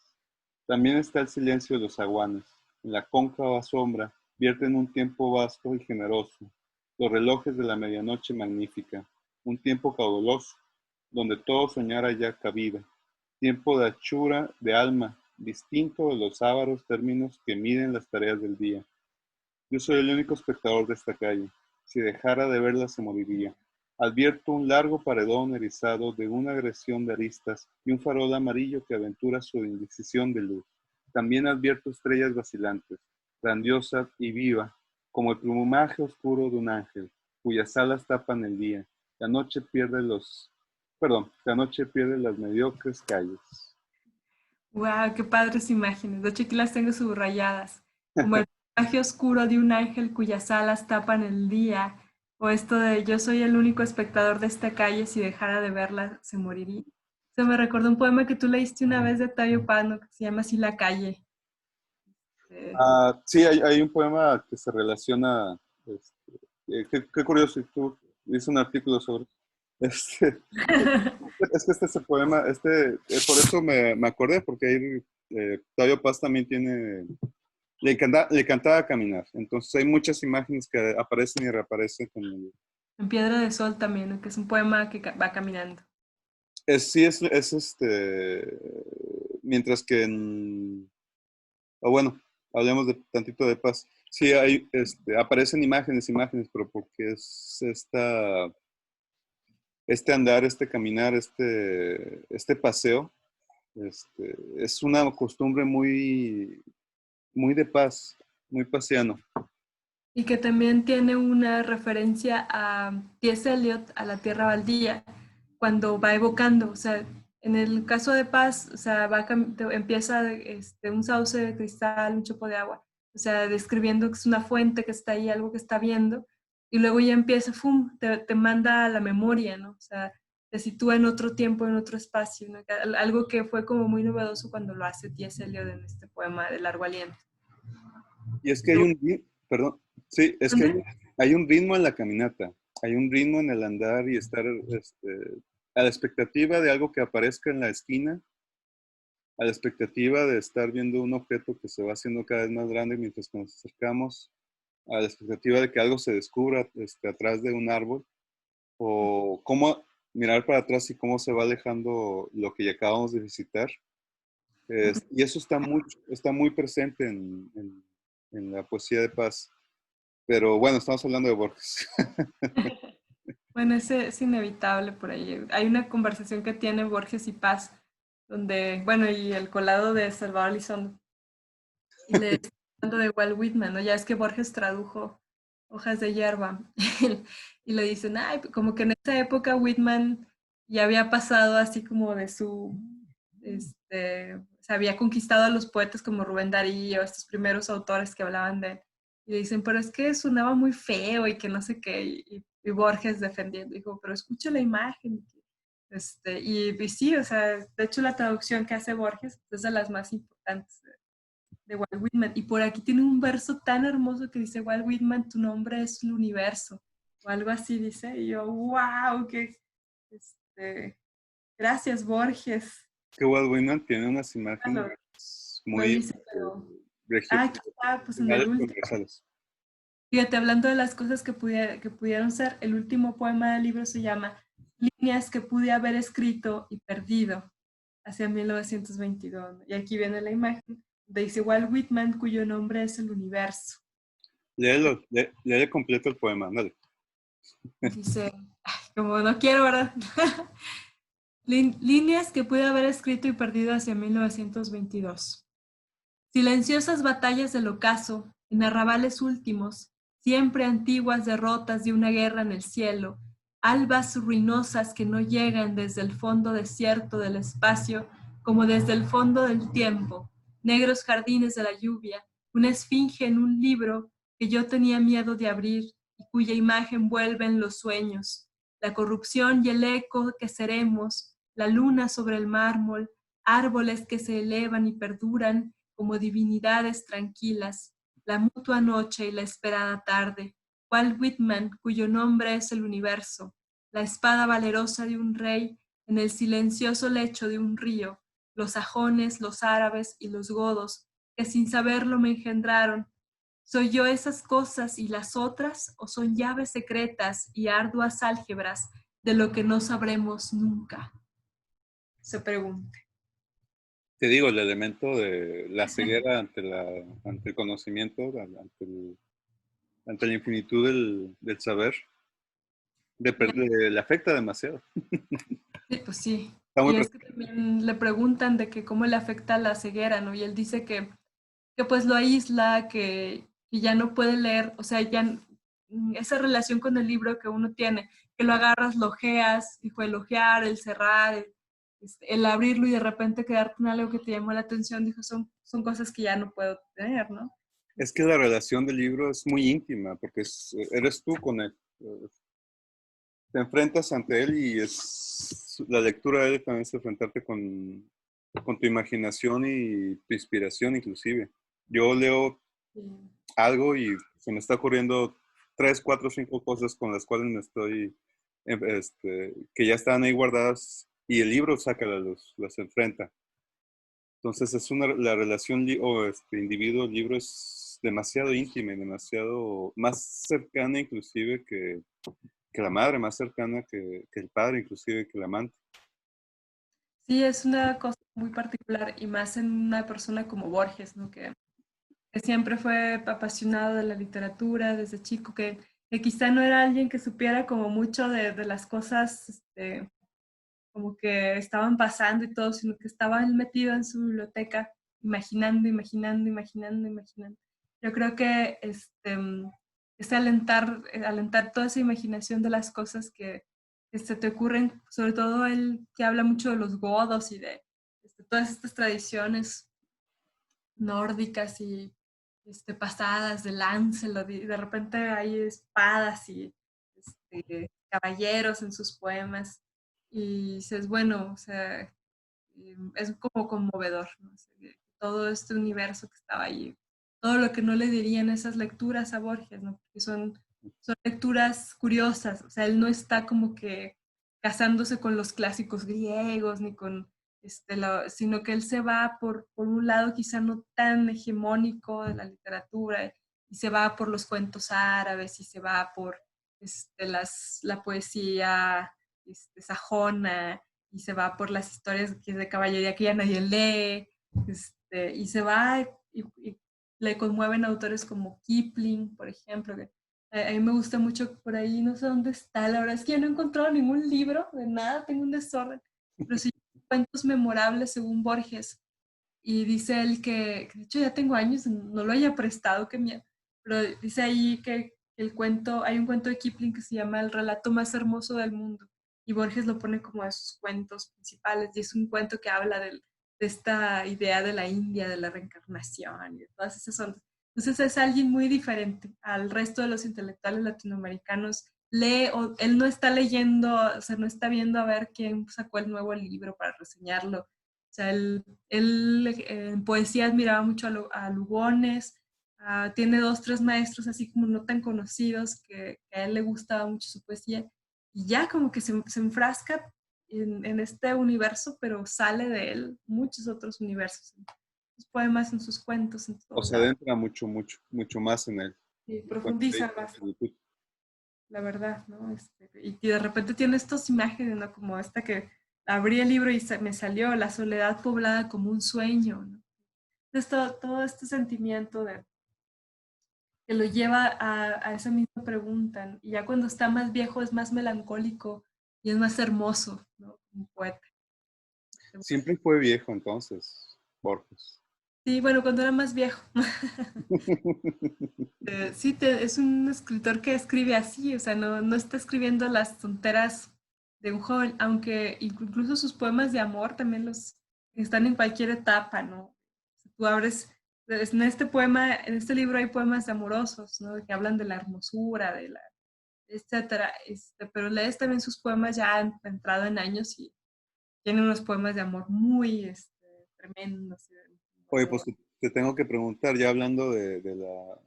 También está el silencio de los zaguanes. En la cóncava sombra vierten un tiempo vasto y generoso, los relojes de la medianoche magnífica, un tiempo caudaloso, donde todo soñara ya cabida, tiempo de hachura de alma, distinto de los ávaros términos que miden las tareas del día. Yo soy el único espectador de esta calle. Si dejara de verla se moriría. Advierto un largo paredón erizado de una agresión de aristas y un farol amarillo que aventura su indecisión de luz. También advierto estrellas vacilantes, grandiosas y vivas, como el plumaje oscuro de un ángel, cuyas alas tapan el día. La noche pierde las mediocres calles. Wow, qué padres imágenes. De hecho, aquí las tengo subrayadas. Como el paisaje oscuro de un ángel cuyas alas tapan el día. O esto de yo soy el único espectador de esta calle, si dejara de verla se moriría. Eso me recordó un poema que tú leíste una vez de Octavio Paz, que se llama así La calle. Sí, hay un poema que se relaciona, qué curioso, y tú hice un artículo sobre, este, es que este poema, por eso me acordé, porque ahí Octavio Paz también le encantaba caminar, entonces hay muchas imágenes que aparecen y reaparecen con el. En Piedra de Sol también, ¿no? Que es un poema que va caminando. Sí, mientras que bueno, hablemos de tantito de Paz. Sí, aparecen imágenes, pero porque es este andar, este caminar, este paseo, es una costumbre muy, muy de paz, muy paseano. Y que también tiene una referencia a T.S. Eliot, a la Tierra Baldía, cuando va evocando, o sea, en el caso de Paz, o sea, empieza un sauce de cristal, un chopo de agua, o sea, describiendo que es una fuente que está ahí, algo que está viendo, y luego ya empieza, ¡fum!, te manda a la memoria, ¿no? O sea, te sitúa en otro tiempo, en otro espacio, ¿no? Algo que fue como muy novedoso cuando lo hace T.S. Eliot en este poema de Largo Aliento. Y es que perdón, sí, es que hay un ritmo en la caminata, hay un ritmo en el andar y estar a la expectativa de algo que aparezca en la esquina, a la expectativa de estar viendo un objeto que se va haciendo cada vez más grande mientras que nos acercamos, a la expectativa de que algo se descubra atrás de un árbol, o cómo mirar para atrás y cómo se va alejando lo que ya acabamos de visitar. Y eso está muy presente en la poesía de Paz. Pero bueno, estamos hablando de Borges. Bueno, ese es inevitable por ahí. Hay una conversación que tiene Borges y Paz, donde, bueno, y el colado de Salvador Elizondo, y le está hablando de Walt Whitman, ¿no? Ya es que Borges tradujo Hojas de Hierba, y le dicen, ay, como que en esa época Whitman ya había pasado así como de o sea, había conquistado a los poetas como Rubén Darío, estos primeros autores que hablaban de él. Y le dicen, pero es que sonaba muy feo y que no sé qué, y Borges defendiendo, dijo, pero escucha la imagen. Y sí, o sea, de hecho la traducción que hace Borges es de las más importantes de Walt Whitman. Y por aquí tiene un verso tan hermoso que dice, Walt Whitman, tu nombre es el universo, o algo así dice. Y yo, wow, gracias Borges. Que Walt Whitman tiene unas imágenes Lo muy dice, pero... aquí está, pues en el último. universales. Fíjate, hablando de las cosas que pudieron ser, el último poema del libro se llama Líneas que pude haber escrito y perdido, hacia 1922. Y aquí viene la imagen de dice Walt Whitman, cuyo nombre es el universo. Léele completo el poema, dale. Dice, como no quiero, ¿verdad? Líneas que pude haber escrito y perdido hacia 1922. Silenciosas batallas del ocaso, en arrabales últimos, siempre antiguas derrotas de una guerra en el cielo, albas ruinosas que no llegan desde el fondo desierto del espacio como desde el fondo del tiempo, negros jardines de la lluvia, una esfinge en un libro que yo tenía miedo de abrir y cuya imagen vuelve en los sueños, la corrupción y el eco que seremos, la luna sobre el mármol, árboles que se elevan y perduran como divinidades tranquilas, la mutua noche y la esperada tarde, cual Whitman, cuyo nombre es el universo, la espada valerosa de un rey en el silencioso lecho de un río, los sajones, los árabes y los godos, que sin saberlo me engendraron. ¿Soy yo esas cosas y las otras, o son llaves secretas y arduas álgebras de lo que no sabremos nunca? Se pregunta. Te digo, el elemento de la ceguera ante el conocimiento, ante la infinitud del saber, le afecta demasiado. Sí, pues sí. Está muy Y es que presente. también le preguntan de que cómo le afecta la ceguera, ¿no? Y él dice que pues lo aísla, que ya no puede leer, o sea, ya esa relación con el libro que uno tiene, que lo agarras, lo ojeas, y fue el ojear, el cerrar, el abrirlo y de repente quedarte en algo que te llamó la atención, dijo, son cosas que ya no puedo tener, ¿no? Es que la relación del libro es muy íntima, porque eres tú con él. Te enfrentas ante él y la lectura de él también es enfrentarte con tu imaginación y tu inspiración inclusive. Yo leo Sí. algo y se me está ocurriendo 3, 4, 5 cosas con las cuales me estoy, que ya están ahí guardadas y el libro saca la luz, las enfrenta. Entonces la relación individuo-libro es demasiado íntima y demasiado más cercana inclusive que la madre, más cercana que el padre, inclusive que el amante. Sí, es una cosa muy particular y más en una persona como Borges, ¿no? Que siempre fue apasionado de la literatura desde chico, que quizá no era alguien que supiera como mucho de las cosas como que estaban pasando y todo, sino que estaba él metido en su biblioteca, imaginando, imaginando, imaginando, imaginando. Yo creo que es alentar toda esa imaginación de las cosas que se te ocurren, sobre todo él que habla mucho de los godos y de todas estas tradiciones nórdicas y pasadas de Lancelot, y de repente hay espadas y caballeros en sus poemas, y dices, bueno, o sea, es como conmovedor, ¿no? O sea, todo este universo que estaba ahí, todo lo que no le dirían esas lecturas a Borges, ¿no? Porque son lecturas curiosas, o sea, él no está como que casándose con los clásicos griegos, ni con sino que él se va por un lado quizá no tan hegemónico de la literatura, y se va por los cuentos árabes, y se va por la poesía sajona, y se va por las historias de caballería que ya nadie lee, y se va y le conmueven autores como Kipling, por ejemplo, que a mí me gusta mucho por ahí, no sé dónde está, la verdad es que ya no he encontrado ningún libro de nada, tengo un desorden, pero sí cuentos memorables según Borges, y dice él que de hecho ya tengo años, no lo haya prestado, que miedo, pero dice ahí que el cuento, hay un cuento de Kipling que se llama El relato más hermoso del mundo, y Borges lo pone como de sus cuentos principales, y es un cuento que habla de esta idea de la India, de la reencarnación, y de todas esas ondas. Entonces es alguien muy diferente al resto de los intelectuales latinoamericanos. Lee, o él no está leyendo, o sea, no está viendo a ver quién sacó el nuevo libro para reseñarlo. O sea, él en poesía admiraba mucho a Lugones, tiene dos, tres maestros así como no tan conocidos que a él le gustaba mucho su poesía, y ya como que se enfrasca en este universo, pero sale de él muchos otros universos, en sus poemas, en sus cuentos, en O todo se lado. adentra mucho, mucho, mucho más en él. Y Encuentra ahí profundiza una más, plenitud. la verdad, ¿no? Y de repente tiene estas imágenes, ¿no? Como esta que abrí el libro y me salió la soledad poblada como un sueño, ¿no? Entonces todo este sentimiento que lo lleva a esa misma pregunta, ¿no? Y ya cuando está más viejo es más melancólico y es más hermoso, ¿no? Como poeta. Siempre fue viejo entonces, Borges. Sí, bueno, cuando era más viejo. Sí, es un escritor que escribe así, o sea, no está escribiendo las tonteras de un joven, aunque incluso sus poemas de amor también los están en cualquier etapa, ¿no? Si tú abres, en este poema, en este libro hay poemas amorosos, ¿no? Que hablan de la hermosura, etcétera, pero lees también sus poemas ya entrado en años, tiene unos poemas de amor muy tremendos. Oye, pues te tengo que preguntar, ya hablando de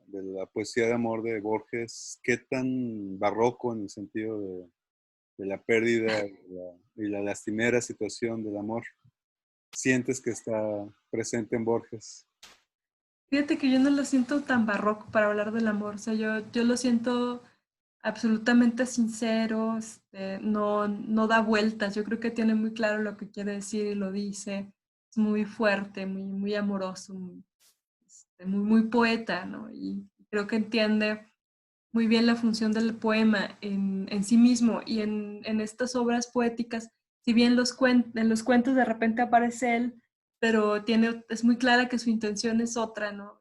la poesía de amor de Borges, ¿qué tan barroco en el sentido de la pérdida y la lastimera situación del amor sientes que está presente en Borges? Fíjate que yo no lo siento tan barroco para hablar del amor, o sea, yo lo siento absolutamente sincero, no da vueltas, yo creo que tiene muy claro lo que quiere decir y lo dice, es muy fuerte, muy amoroso, muy poeta, ¿no? Y creo que entiende muy bien la función del poema en sí mismo y en estas obras poéticas, si bien en los cuentos de repente aparece él, pero es muy clara que su intención es otra, ¿no?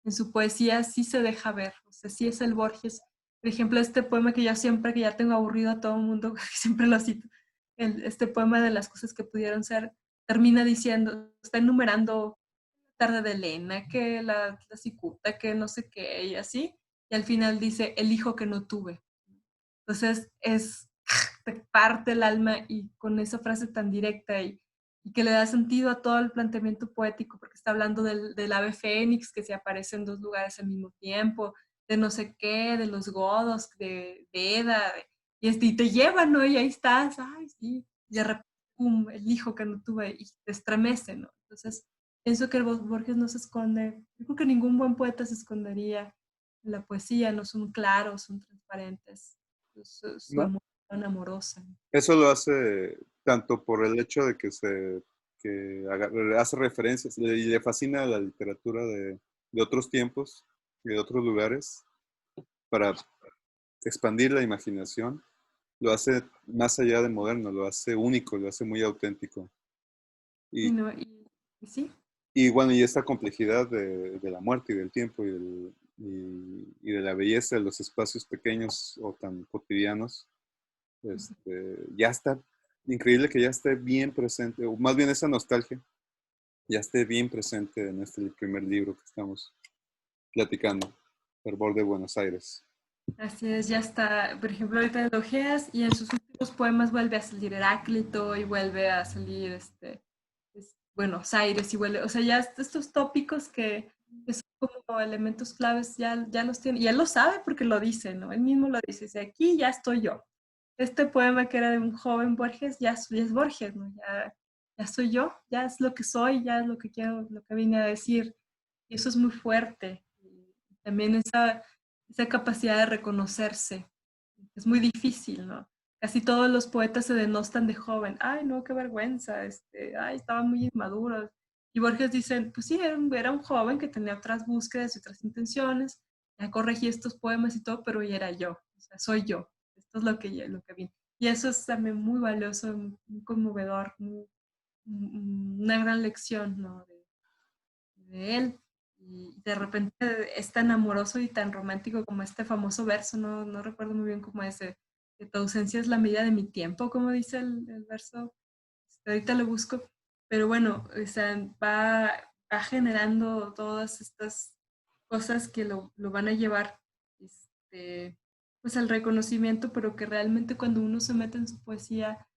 En su poesía sí se deja ver, o sea, sí es el Borges. Por ejemplo, este poema que yo siempre, que ya tengo aburrido a todo el mundo, que siempre lo cito, este poema de las cosas que pudieron ser, termina diciendo, está enumerando tarde de Elena, que la cicuta, que no sé qué, y así, y al final dice, el hijo que no tuve. Entonces, te parte el alma y con esa frase tan directa y que le da sentido a todo el planteamiento poético, porque está hablando del ave fénix que se aparece en dos lugares al mismo tiempo, de no sé qué, de los godos, de Eda, y te lleva, ¿no? Y ahí estás, ay, sí, y de repente, pum, el hijo que no tuve, y te estremece, ¿no? Entonces, pienso que Borges no se esconde, yo creo que ningún buen poeta se escondería en la poesía, no son claros, son transparentes, su ¿No? amor tan amorosa. Eso lo hace tanto por el hecho de que hace referencias y le fascina la literatura de otros tiempos y de otros lugares para expandir la imaginación. Lo hace más allá de moderno, lo hace único, lo hace muy auténtico. Y, Y, no, y sí, y bueno, y esta complejidad de la muerte y del tiempo y de la belleza de los espacios pequeños o tan cotidianos, ya está increíble que ya esté bien presente, o más bien esa nostalgia ya esté bien presente en este primer libro que estamos platicando, Fervor de Buenos Aires. así es, ya está. Por ejemplo, ahorita lo ojeas y en sus últimos poemas vuelve a salir Heráclito y vuelve a salir Buenos Aires y vuelve, o sea, ya estos tópicos que son como elementos claves ya los tiene. Y él lo sabe porque lo dice, ¿no? Él mismo lo dice, dice, aquí ya estoy yo. Este poema que era de un joven Borges, ya es Borges, ¿no? Ya soy yo, ya es lo que soy, ya es lo que quiero, lo que vine a decir. Y eso es muy fuerte. Y también esa capacidad de reconocerse. Es muy difícil, ¿no? Casi todos los poetas se denostan de joven. Ay, no, qué vergüenza. Ay, estaban muy inmaduros. Y Borges dice, pues sí, era un joven que tenía otras búsquedas y otras intenciones. Ya corregí estos poemas y todo, pero ya era yo. O sea, soy yo. Esto es lo que vi. Y eso es también muy valioso, muy conmovedor, una gran lección, ¿no? De él. Y de repente es tan amoroso y tan romántico como este famoso verso, no recuerdo muy bien cómo es, que tu ausencia es la medida de mi tiempo, como dice el verso. Ahorita lo busco, pero bueno, o sea, va generando todas estas cosas que lo van a llevar pues al reconocimiento, pero que realmente cuando uno se mete en su poesía,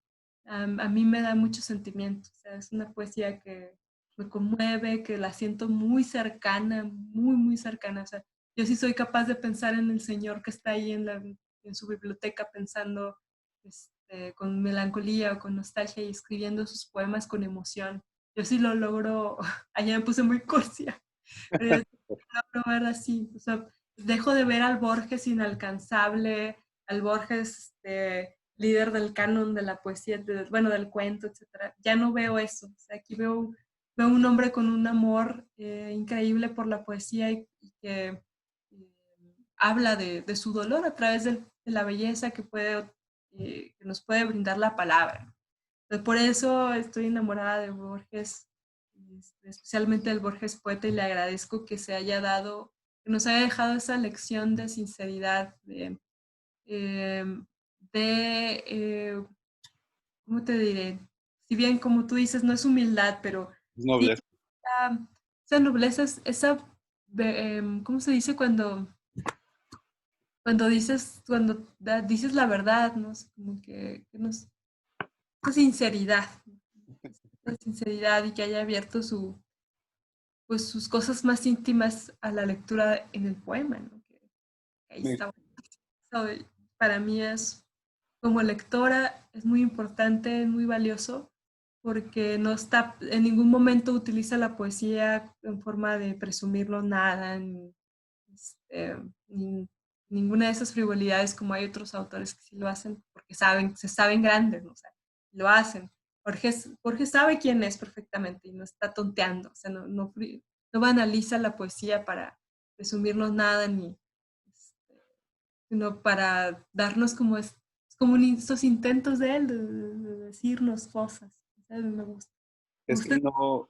a mí me da mucho sentimiento. O sea, es una poesía que me conmueve, que la siento muy cercana, muy cercana. O sea, yo sí soy capaz de pensar en el señor que está ahí en su biblioteca pensando con melancolía o con nostalgia y escribiendo sus poemas con emoción. Yo sí lo logro, allá me puse muy cursia, pero yo sí lo logro ver así. O sea, dejo de ver al Borges inalcanzable, al Borges líder del canon de la poesía, bueno, del cuento, etcétera. Ya no veo eso. O sea, aquí veo un hombre con un amor increíble por la poesía y que habla de su dolor a través de la belleza que nos puede brindar la palabra. Entonces, por eso estoy enamorada de Borges, especialmente del Borges poeta, y le agradezco que se haya dado, que nos haya dejado esa lección de sinceridad, eh, ¿cómo te diré? Si bien, como tú dices, no es humildad, pero Es sí noble. esa nobleza, ¿cómo se dice cuando dices la verdad, ¿no? Como que nos, sinceridad, esta sinceridad y que haya abierto pues, sus cosas más íntimas a la lectura en el poema, ¿no? Que ahí Me- está. Para mí como lectora, es muy importante, es muy valioso, porque no está, en ningún momento utiliza la poesía en forma de presumirlo nada, este, ni ninguna de esas frivolidades como hay otros autores que sí lo hacen porque se saben grandes, ¿no? O sea, lo hacen. Jorge sabe quién es perfectamente y no está tonteando, o sea, no banaliza la poesía para presumirnos nada ni sino para darnos como como estos intentos de él de decirnos cosas. O sea, me gusta. Me Es que gusta.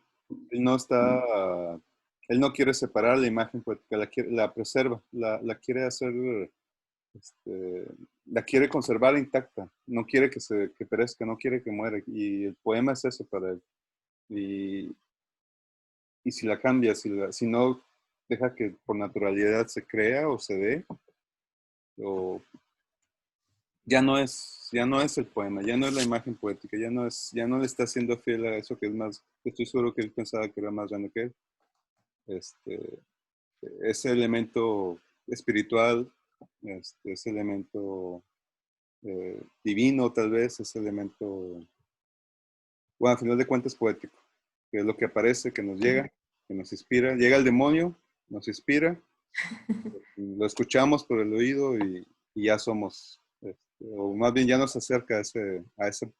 él no está, él no quiere separar la imagen poética, la preserva, la quiere hacer, este, la quiere conservar intacta, no quiere que perezca, no quiere que muera. Y el poema es eso para él. Y, y si la cambia, si no deja que por naturalidad se crea o se dé, o ya no es el poema, ya no es la imagen poética, ya no le está siendo fiel a eso que es más, estoy seguro que él pensaba que era más grande que él. Este, ese elemento espiritual, ese elemento divino tal vez, ese elemento, bueno, al final de cuentas poético, que es lo que aparece, que nos llega, que nos inspira. Llega el demonio, nos inspira, lo escuchamos por el oído y ya somos, o más bien ya nos acerca a ese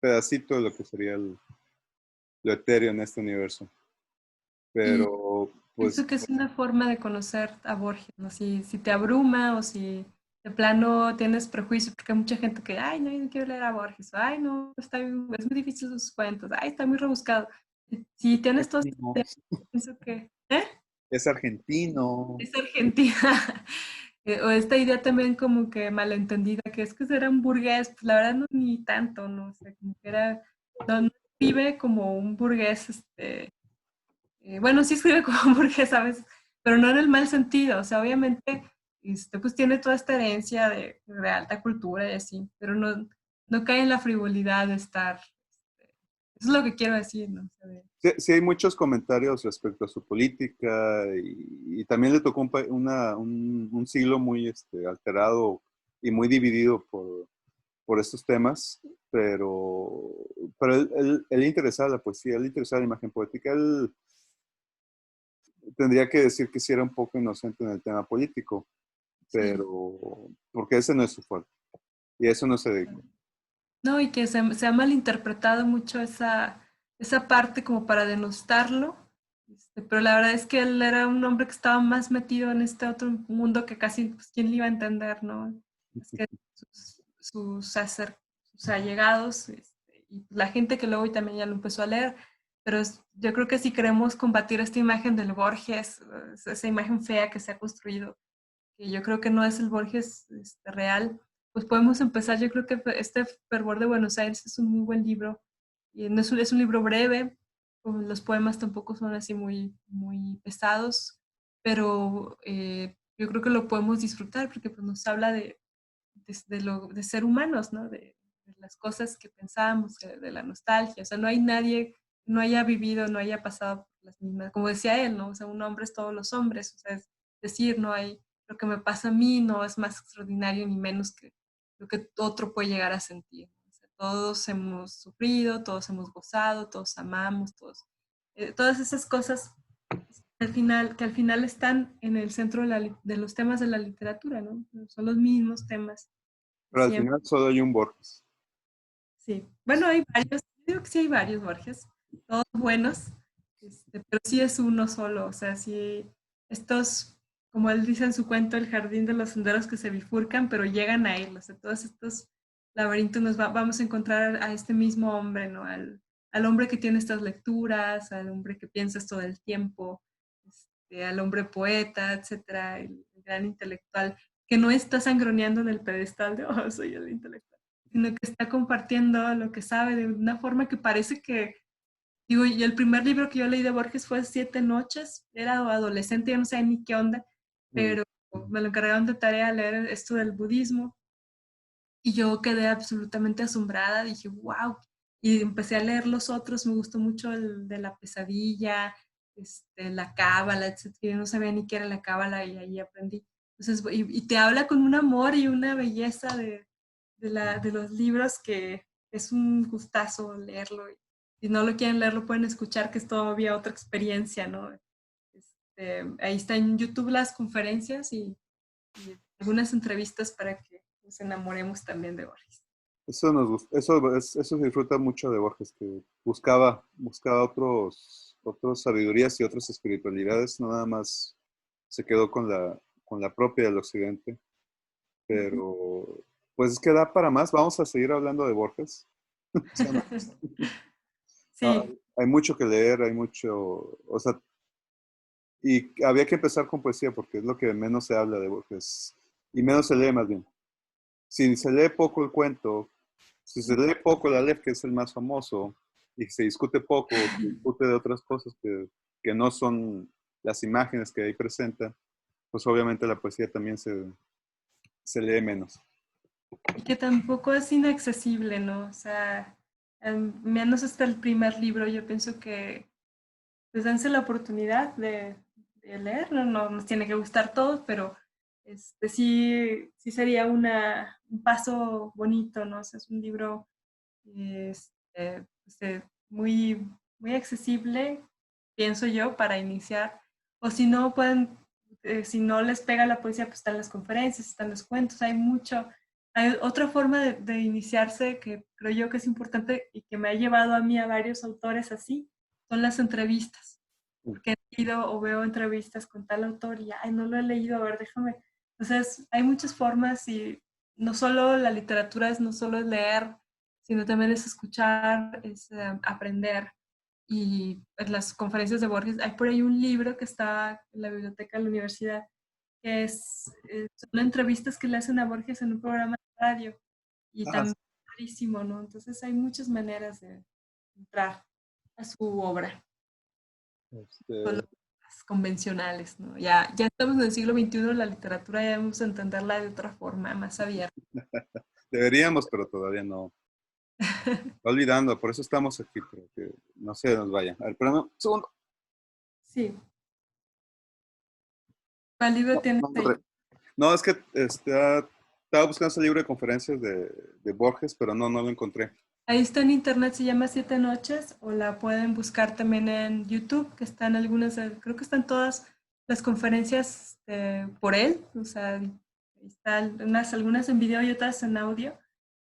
pedacito de lo que sería lo etéreo en este universo. Y Pero, pues, pienso que es una forma de conocer a Borges, ¿no? Si te abruma o si de plano tienes prejuicio, porque hay mucha gente que, ay, no, yo no quiero leer a Borges, ay, no, es muy difícil sus cuentos, ay, está muy rebuscado. Si tienes todas estas no, ideas, pienso que, ¿eh? es argentino. Es Argentina. O esta idea también como que malentendida, que es que era un burgués, pues la verdad no ni tanto, ¿no? O sea, como que no escribe como un burgués, bueno, sí escribe como un burgués a veces, pero no en el mal sentido, o sea, obviamente, pues tiene toda esta herencia de alta cultura y así, pero no cae en la frivolidad de estar, eso es lo que quiero decir, ¿no? O sea, Sí, sí hay muchos comentarios respecto a su política y también le tocó un siglo muy alterado y muy dividido por estos temas, pero él le interesaba la poesía, él le interesaba la imagen poética, él tendría que decir que sí era un poco inocente en el tema político, sí. pero porque ese no es su fuerte y a eso no se dedica. No, y que se ha malinterpretado mucho esa parte como para denostarlo, pero la verdad es que él era un hombre que estaba más metido en este otro mundo que casi, pues, ¿quién le iba a entender, no? Es que sus allegados, y la gente que luego también ya lo empezó a leer, pero yo creo que si queremos combatir esta imagen del Borges, esa imagen fea que se ha construido, que yo creo que no es el Borges real, pues podemos empezar. Yo creo que este Fervor de Buenos Aires es un muy buen libro. Y no es un libro breve, pues los poemas tampoco son así muy pesados, pero yo creo que lo podemos disfrutar porque pues, nos habla de ser humanos, ¿no? De las cosas que pensábamos, de la nostalgia. O sea, no hay nadie que no haya vivido, no haya pasado por las mismas, como decía él, ¿no? O sea, un hombre es todos los hombres, o sea, es decir, no hay, lo que me pasa a mí no es más extraordinario ni menos que lo que otro puede llegar a sentir. O sea, todos hemos sufrido, todos hemos gozado, todos amamos, todas esas cosas que al final están en el centro de los temas de la literatura, ¿no? Son los mismos temas de Pero al siempre. final solo hay un Borges. Sí. Bueno, hay varios, yo digo que sí hay varios Borges, todos buenos, pero sí es uno solo, o sea, sí, estos, como él dice en su cuento, el jardín de los senderos que se bifurcan, pero llegan a irlos, de todos estos laberintos vamos a encontrar a este mismo hombre, ¿no? Al hombre que tiene estas lecturas, al hombre que piensa esto del tiempo, al hombre poeta, etcétera, el gran intelectual, que no está sangroneando en el pedestal de, oh, soy el intelectual, sino que está compartiendo lo que sabe de una forma que parece que, digo, y el primer libro que yo leí de Borges fue Siete Noches, era adolescente, yo no sé ni qué onda, Mm. pero me lo encargaron de tarea leer esto del budismo, Y yo quedé absolutamente asombrada, dije, wow. Y empecé a leer los otros, me gustó mucho el de la pesadilla, la cábala, etcétera. Yo no sabía ni qué era la cábala y ahí aprendí. Entonces, y te habla con un amor y una belleza de los libros que es un gustazo leerlo. Si no lo quieren leer, lo pueden escuchar, que es todavía otra experiencia, ¿no? Ahí está en YouTube las conferencias y algunas entrevistas para que nos enamoremos también de Borges. Eso nos gusta, eso se disfruta mucho de Borges, que buscaba otros sabidurías y otras espiritualidades, no nada más se quedó con la propia del occidente, pero pues es que da para más, vamos a seguir hablando de Borges. No, Sí, hay mucho que leer, hay mucho, o sea, y había que empezar con poesía porque es lo que menos se habla de Borges, y menos se lee más bien. Si se lee poco el cuento, si se lee poco el Aleph, que es el más famoso, y se discute poco, se discute de otras cosas que no son las imágenes que ahí presenta, pues obviamente la poesía también se lee menos. y que tampoco es inaccesible, ¿no? O sea, menos hasta el primer libro, yo pienso que pues dense la oportunidad de leer, no nos tiene que gustar todo, pero sí sería un paso bonito, ¿no? O sea, es un libro muy, muy accesible, pienso yo, para iniciar. O si no pueden, si no les pega la poesía, pues están las conferencias, están los cuentos, hay mucho. Hay otra forma de iniciarse que creo yo que es importante y que me ha llevado a mí a varios autores así, son las entrevistas. Porque he leído o veo entrevistas con tal autor y, ay, no lo he leído, a ver, déjame. Entonces, hay muchas formas y no solo la literatura no solo es leer, sino también es escuchar, es aprender. Y en las conferencias de Borges, hay por ahí un libro que está en la biblioteca de la universidad, que son entrevistas que le hacen a Borges en un programa de radio. Y Ah, también es rarísimo, ¿no? Entonces hay muchas maneras de entrar a su obra, solo este, las convencionales, ¿no? Ya estamos en el siglo XXI, la literatura ya debemos entenderla de otra forma, más abierta. deberíamos, pero todavía no. Está olvidando, por eso estamos aquí, para que no se nos vaya. A ver, espérame un segundo. Sí. ¿Cuál libro No, tienes no ahí? encontré. No, es que estaba buscando ese libro de conferencias de Borges, pero no lo encontré. Ahí está en internet, se llama Siete Noches, o la pueden buscar también en YouTube, que están algunas, creo que están todas las conferencias por él, o sea, están algunas en video y otras en audio.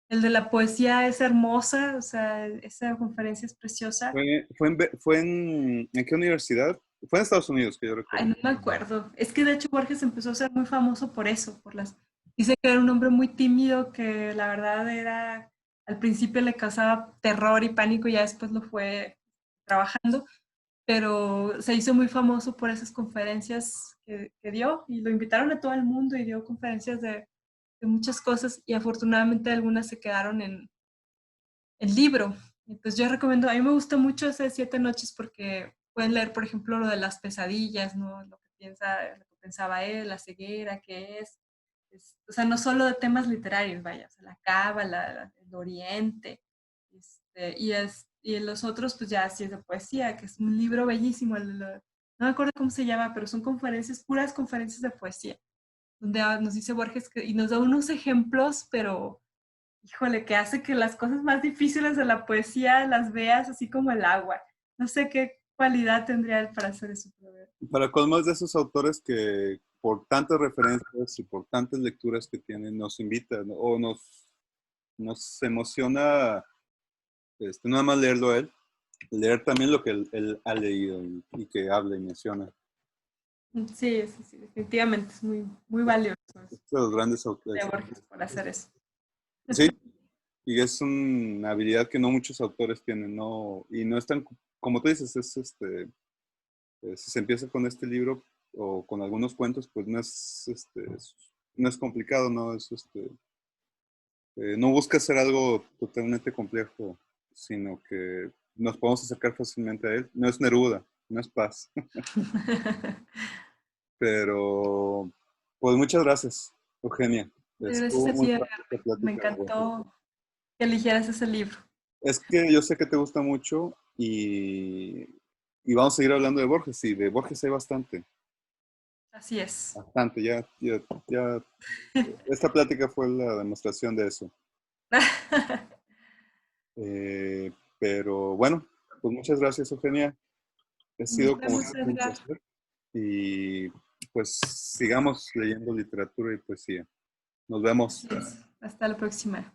El de la poesía es hermosa, o sea, esa conferencia es preciosa. ¿En qué universidad? Fue en Estados Unidos, que yo Ay, recuerdo. no me acuerdo. Es que de hecho Borges empezó a ser muy famoso por eso, Dice que era un hombre muy tímido, que la verdad era, al principio le causaba terror y pánico, y ya después lo fue trabajando, pero se hizo muy famoso por esas conferencias que dio, y lo invitaron a todo el mundo y dio conferencias de muchas cosas, y afortunadamente algunas se quedaron en el libro. Entonces yo recomiendo, a mí me gusta mucho ese Siete Noches porque pueden leer, por ejemplo, lo de las pesadillas, ¿no? Lo que pensaba él, la ceguera, qué o sea, no solo de temas literarios, vaya, o sea, la cábala, el oriente, y en los otros, pues ya sí es de poesía, que es un libro bellísimo, no me acuerdo cómo se llama, pero son conferencias, puras conferencias de poesía, donde nos dice Borges y nos da unos ejemplos, pero híjole, que hace que las cosas más difíciles de la poesía las veas así como el agua. No sé qué cualidad tendría él para hacer eso. Para colmos de esos autores que por tantas referencias y por tantas lecturas que tienen, nos invitan, ¿no? O nos emociona nada más leerlo a él, leer también lo que él ha leído y que habla y menciona. Sí, sí, sí, definitivamente es muy, muy valioso Es de los grandes de autores. Borges por hacer eso. Sí, y es una habilidad que no muchos autores tienen, ¿no? Y no es tan, como tú dices, si se empieza con este libro o con algunos cuentos, pues no es complicado, ¿no? No busca hacer algo totalmente complejo, sino que nos podemos acercar fácilmente a él. No es Neruda, no es Paz, pero pues muchas gracias, Eugenia. Gracias Estuvo a muy ti, padre Edgar. esta Me plática de Borges. encantó que eligieras ese libro. Es que yo sé que te gusta mucho y vamos a seguir hablando de Borges. Y de Borges hay bastante, Así es. bastante. Ya, esta plática fue la demostración de eso. Pero bueno, pues muchas gracias, Eugenia. Ha Nos sido como vemos, siempre un Edgar. placer. Y pues sigamos leyendo literatura y poesía. Nos vemos. Así es. Hasta la próxima.